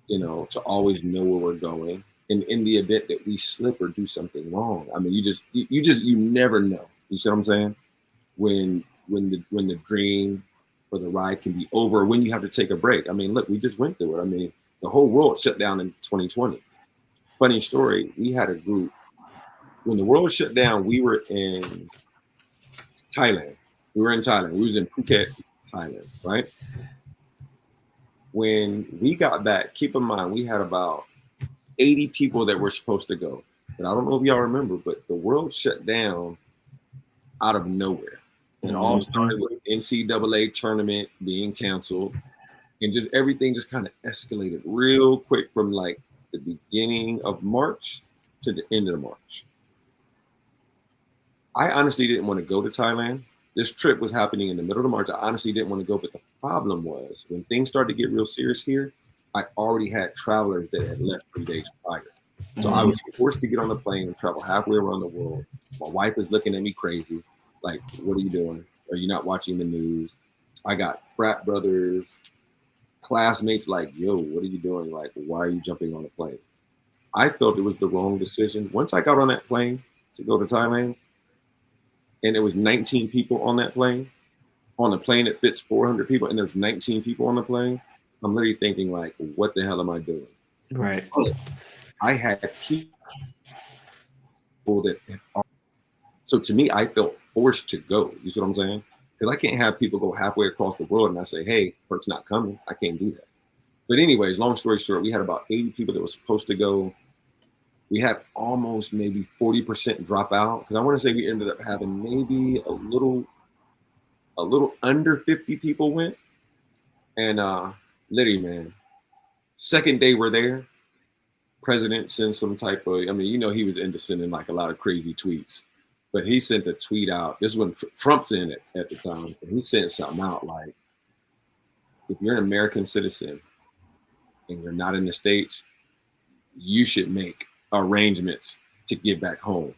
to always know where we're going. And in the event that we slip or do something wrong, I mean, you never know. You see what I'm saying? When the dream or the ride can be over, when you have to take a break. I mean, look, we just went through it. I mean, the whole world shut down in 2020. Funny story, we had a group. When the world shut down, we were in Thailand. We was in Phuket, Thailand, right? When we got back, keep in mind, we had about 80 people that were supposed to go. But I don't know if y'all remember, but the world shut down out of nowhere. And all started with NCAA tournament being canceled. And just everything just kind of escalated real quick from like the beginning of March to the end of March. I honestly didn't want to go to Thailand. This trip was happening in the middle of March. I honestly didn't want to go, but the problem was when things started to get real serious here, I already had travelers that had left 3 days prior. So I was forced to get on the plane and travel halfway around the world. My wife is looking at me crazy. Like, what are you doing? Are you not watching the news? I got frat brothers, classmates like, yo, what are you doing? Like, why are you jumping on a plane? I felt it was the wrong decision. Once I got on that plane to go to Thailand, and there was 19 people on that plane, on a plane that fits 400 people, and there's 19 people on the plane, I'm literally thinking like, what the hell am I doing? Right. I had people that, so to me, I felt forced to go. You see what I'm saying? Because I can't have people go halfway across the world and I say, hey, Herc's not coming. I can't do that. But anyways, long story short, we had about 80 people that were supposed to go. We had almost maybe 40% drop out. Because I want to say we ended up having maybe a little under 50 people went. And literally, man, second day we're there, president sent some type of, I mean, he was into sending like a lot of crazy tweets. But he sent a tweet out. This is when Trump's in it at the time. And he sent something out like, if you're an American citizen and you're not in the States, you should make arrangements to get back home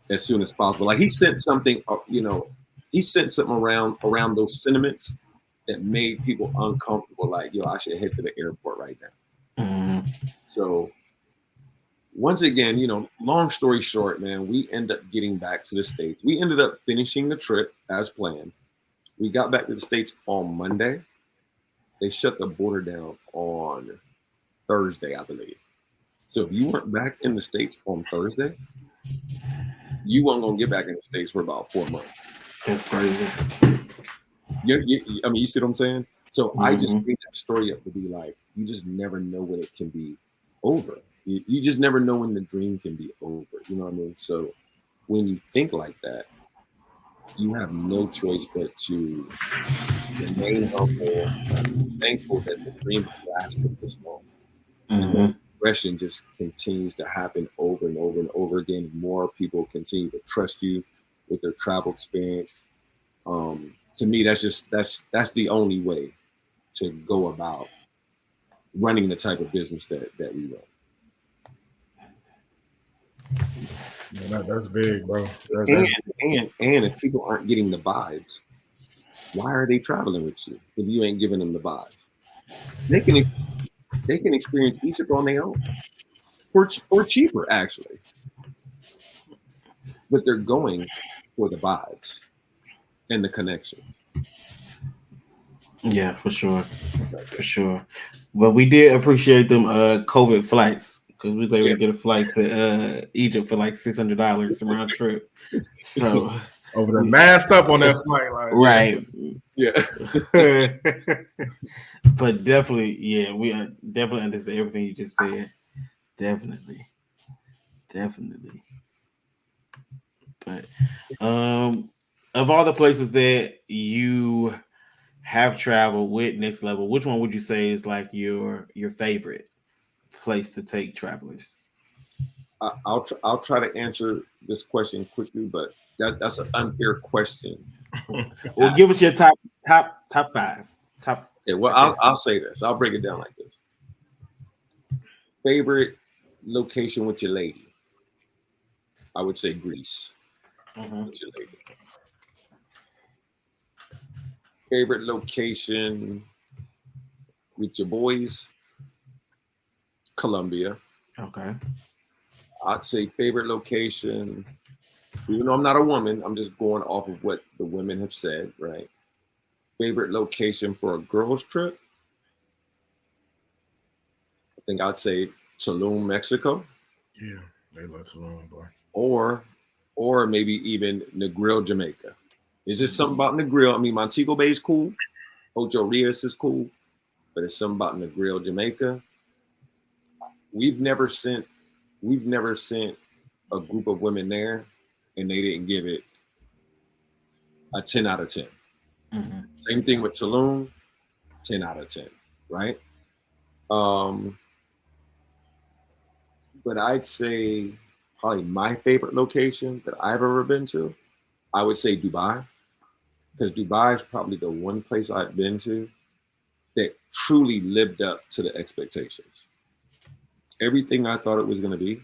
as soon as possible. Like he sent something, he sent something around those sentiments that made people uncomfortable. Like, yo, I should head to the airport right now. So once again, long story short, man, we end up getting back to the States. We ended up finishing the trip as planned. We got back to the States on Monday. They shut the border down on Thursday, I believe. So if you weren't back in the States on Thursday, you weren't going to get back in the States for about 4 months. That's crazy. I mean, you see what I'm saying? So I just bring that story up to be like, you just never know when it can be over. You just never know when the dream can be over. You know what I mean? So when you think like that, you have no choice but to remain humble, thankful that the dream has lasted this long. And the progression just continues to happen over and over and over again. More people continue to trust you with their travel experience. To me, that's the only way to go about running the type of business that we run. Yeah, that's big, bro. And if people aren't getting the vibes, why are they traveling with you if you ain't giving them the vibes? They can experience Egypt on their own for cheaper, actually. But they're going for the vibes. and the connections. Yeah, for sure. For sure. But we did appreciate them COVID flights because we was able to get a flight to Egypt for like $600 round trip. So Over there, masked up on that flight, like right. Yeah. But definitely, yeah, we definitely understand everything you just said. Definitely. But of all the places that you have traveled with Nxlevel, which one would you say is like your favorite place to take travelers? I'll try to answer this question quickly, but that's an unfair question. Well, give us your top five. Top. Yeah, well, I'll say this. I'll break it down like this. Favorite location with your lady? I would say Greece with your lady. Favorite location with your boys? Colombia. Okay. I'd say favorite location, even though I'm not a woman, I'm just going off of what the women have said, right? Favorite location for a girls' trip? I think I'd say Tulum, Mexico. yeah, they love Tulum, boy. Or maybe even Negril, Jamaica. It's just something about Negril. I mean, Montego Bay is cool. Ocho Rios is cool. But it's something about Negril, Jamaica. We've never sent a group of women there and they didn't give it a 10 out of 10. Mm-hmm. Same thing with Tulum, 10 out of 10, right? But I'd say probably my favorite location that I've ever been to, I would say Dubai, because Dubai is probably the one place I've been to that truly lived up to the expectations. Everything I thought it was going to be,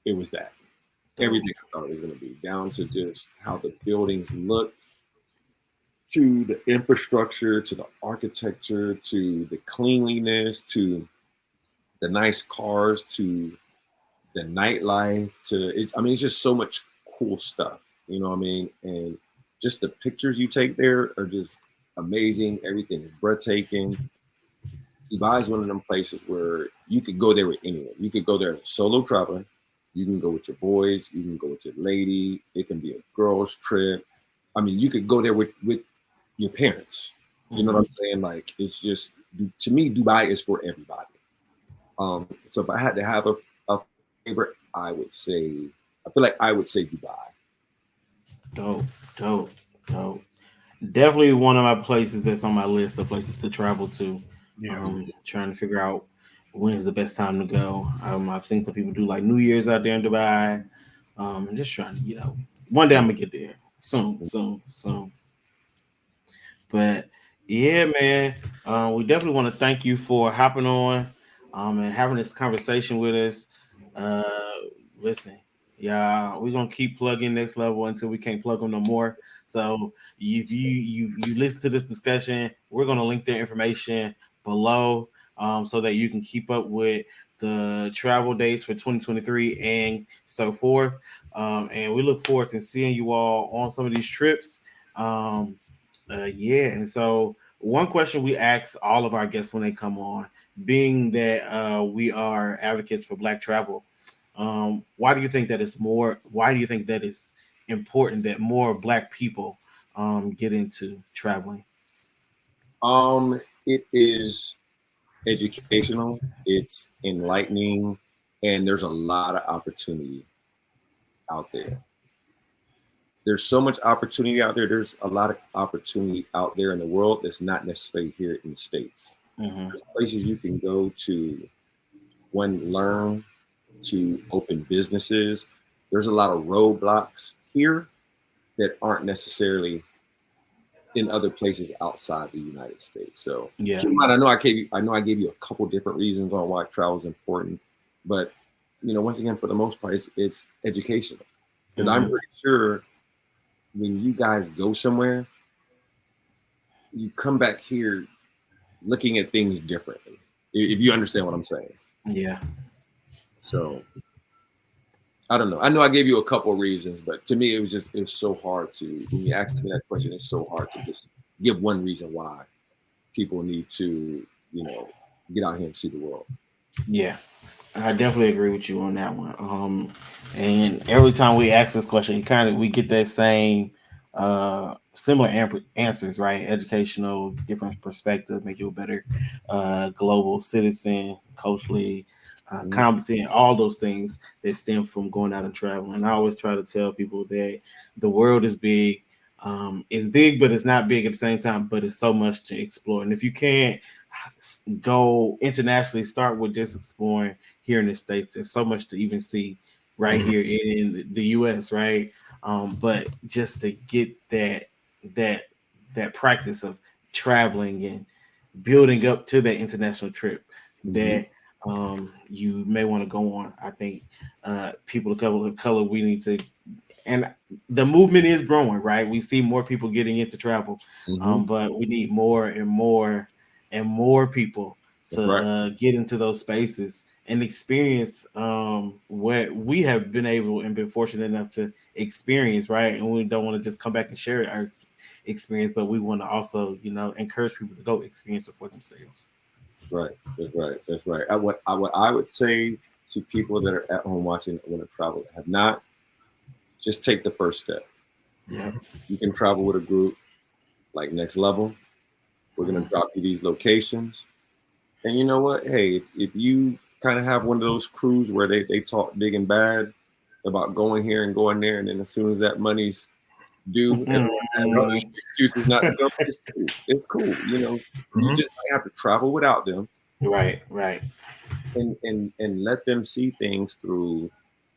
it was that. Everything I thought it was going to be, down to just how the buildings looked, to the infrastructure, to the architecture, to the cleanliness, to the nice cars, to the nightlife, to it. I mean, it's just so much cool stuff. You know what I mean? And just the pictures you take there are just amazing. Everything is breathtaking. Dubai is one of them places where you could go there with anyone. You could go there as a solo traveler. You can go with your boys. You can go with your lady. It can be a girls' trip. I mean, you could go there with your parents. You know what I'm saying? Like, it's just, to me, Dubai is for everybody. So if I had to have a favorite, I feel like I would say Dubai. Dope. Definitely one of my places that's on my list of places to travel to. Yeah. Trying to figure out when is the best time to go. I've seen some people do like New Year's out there in Dubai. Just trying to, one day I'm gonna get there soon. But yeah, man, we definitely want to thank you for hopping on and having this conversation with us. Listen, yeah, we're gonna keep plugging Nxlevel until we can't plug them no more. So if you listen to this discussion, we're gonna link their information below so that you can keep up with the travel dates for 2023 and so forth. And we look forward to seeing you all on some of these trips. And so one question we ask all of our guests when they come on, being that we are advocates for Black travel, why do you think that it's more? Why do you think that it's important that more Black people get into traveling? It is educational, it's enlightening, and there's a lot of opportunity out there. There's so much opportunity out there. There's a lot of opportunity out there in the world that's not necessarily here in the States. There's places you can go to, learn, to open businesses. There's a lot of roadblocks here that aren't necessarily in other places outside the United States. So yeah, keep in mind, I know I gave you a couple different reasons on why travel is important, but once again, for the most part, it's educational. Because I'm pretty sure when you guys go somewhere, you come back here looking at things differently. If you understand what I'm saying. Yeah. So I don't know. I know I gave you a couple of reasons, but to me, it's so hard to, when you ask me that question, it's so hard to just give one reason why people need to, get out here and see the world. Yeah, I definitely agree with you on that one. And every time we ask this question, we get that same similar answers, right? Educational, different perspective, make you a better global citizen, culturally competent, all those things that stem from going out and traveling. And I always try to tell people that the world is big. It's big, but it's not big at the same time. But it's so much to explore. And if you can't go internationally, start with just exploring here in the States. There's so much to even see right here in the US, right? But just to get that that practice of traveling and building up to that international trip that you may want to go on. I think people of color, we need to, and the movement is growing, right? We see more people getting into travel, but we need more and more and more people to get into those spaces and experience what we have been able and been fortunate enough to experience, right? And we don't want to just come back and share our experience, but we want to also, encourage people to go experience it for themselves. Right. That's right. That's right. What I would say to people that are at home watching that want to travel that have not, just take the first step. Yeah. You can travel with a group like Nxlevel. We're going to drop you these locations. And you know what? Hey, if you kind of have one of those crews where they talk big and bad about going here and going there, and then as soon as that money's due, everyone has all these excuses not to go. It's cool. It's cool. You just might have to travel without them. Right. And let them see things through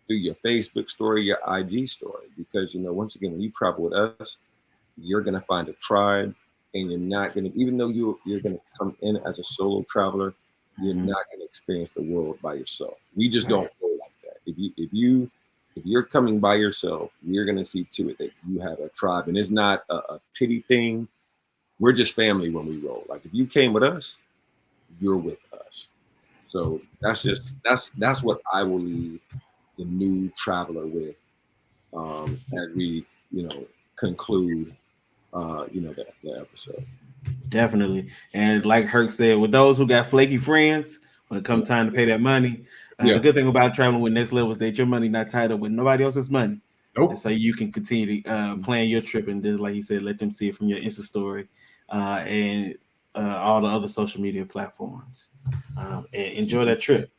your Facebook story, your IG story, because once again, when you travel with us, you're gonna find a tribe, and you're not gonna, even though you're gonna come in as a solo traveler, you're not gonna experience the world by yourself. We just don't go like that. If you're coming by yourself, we're gonna see to it that you have a tribe, and it's not a pity thing. We're just family when we roll. Like if you came with us, you're with us. So that's what I will leave the new traveler with, as we conclude the episode. Definitely. And like Herc said, with those who got flaky friends, when it comes time to pay that money, the good thing about traveling with Nxlevel is that your money not tied up with nobody else's money. Nope. And so you can continue to plan your trip and just, like you said, let them see it from your Insta story and all the other social media platforms. And enjoy that trip.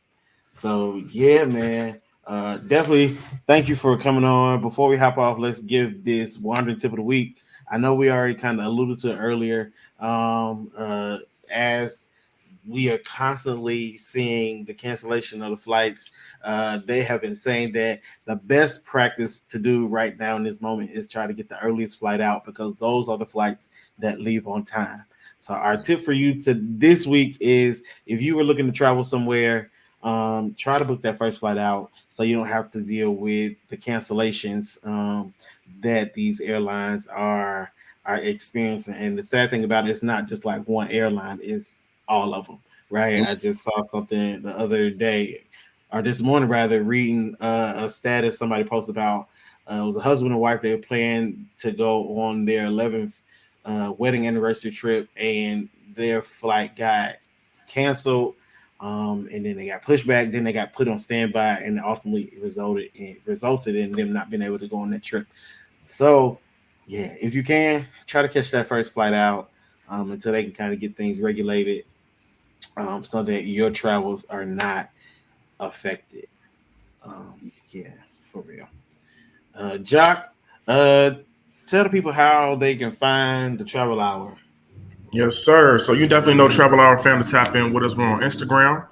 So yeah, man. Definitely thank you for coming on. Before we hop off, let's give this wandering tip of the week. I know we already kind of alluded to it earlier. As we are constantly seeing the cancellation of the flights, they have been saying that the best practice to do right now in this moment is try to get the earliest flight out, because those are the flights that leave on time. So our tip for you to this week is, if you were looking to travel somewhere, try to book that first flight out so you don't have to deal with the cancellations that these airlines are experiencing. And the sad thing about it, it's not just like one airline, it's all of them, right? I just saw something the other day, or this morning rather, reading a status somebody posted about it was a husband and wife. They were planning to go on their 11th wedding anniversary trip, and their flight got canceled, and then they got pushed back, then they got put on standby, and ultimately resulted in them not being able to go on that trip. So yeah, if you can, try to catch that first flight out until they can kind of get things regulated, so that your travels are not affected. Yeah, for real. Joc, tell the people how they can find the Travel Hour. Yes, sir. So you definitely know Travel Hour fam to tap in with us. We're on Instagram.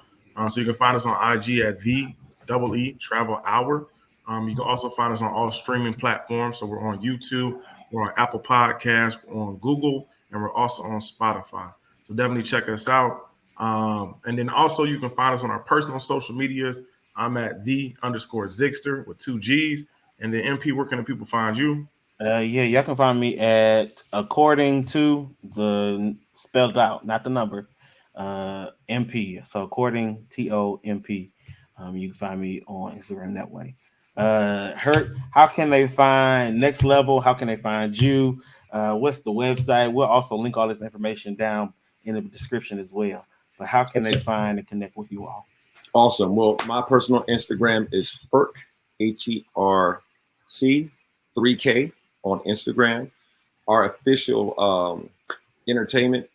So you can find us on IG at the double E Travel Hour. You can also find us on all streaming platforms. So we're on YouTube, we're on Apple Podcasts, we're on Google, and we're also on Spotify. So definitely check us out. And then also you can find us on our personal social medias. I'm at the underscore Zigster with 2 G's. And then MP, where can the people find you? Yeah, y'all can find me at, according to the spelled out, not the number, MP. So according TOMP. You can find me on Instagram that way. Herc, how can they find Nxlevel? How can they find you? What's the website? We'll also link all this information down in the description as well. But how can they find and connect with you all? Awesome. Well, my personal Instagram is Herc, HERC 3K on Instagram. Our official entertainment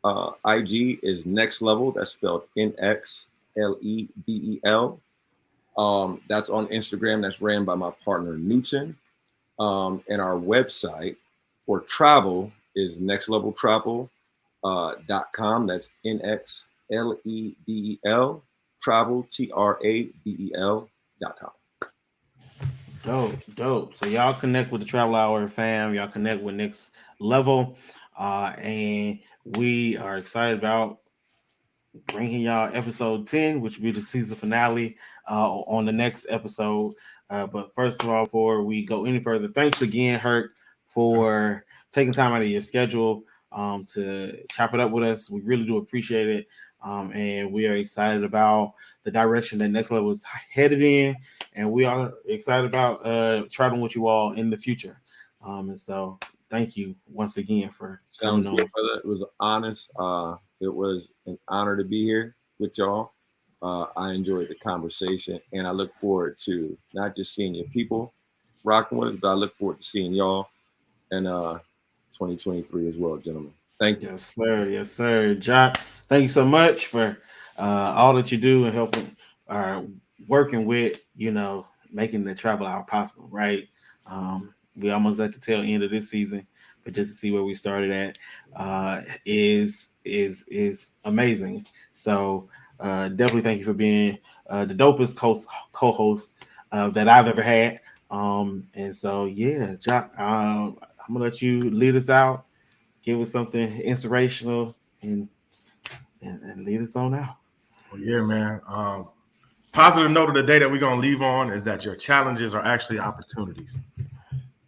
IG is Nxlevel. That's spelled Nxlevel. That's on Instagram. That's ran by my partner Newton. And our website for travel is nxleveltravel.com. That's Nxlevel travel travel.com. Dope. So y'all connect with the Travel Hour fam. Y'all connect with Nxlevel, and we are excited about bringing y'all episode 10, which will be the season finale on the next episode. But first of all, before we go any further, thanks again, Herc, for taking time out of your schedule to chop it up with us. We really do appreciate it. And we are excited about the direction that Nxlevel is headed in. And we are excited about traveling with you all in the future. And so thank you once again for coming on. Brother. It was honest. It was an honor to be here with y'all. I enjoyed the conversation, and I look forward to not just seeing your people rocking with us, but I look forward to seeing y'all in 2023 as well, gentlemen. Thank you. Yes, sir. Joc, thank you so much for all that you do and helping, working with, making the Travel Hour possible, right? We almost at the tail end of this season, but just to see where we started at is amazing. So definitely thank you for being the dopest co-host that I've ever had. And so yeah, Joc, I'm gonna let you lead us out, give us something inspirational, and lead us on out. Well, yeah, man. Positive note of the day that we're gonna leave on is that your challenges are actually opportunities.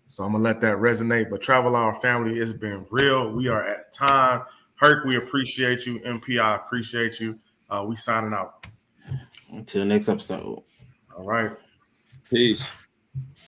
So I'm gonna let that resonate. But Travel Hour family, it's been real. We are at time. Herc, we appreciate you. MP, I appreciate you. We signing out. Until next episode. All right. Peace.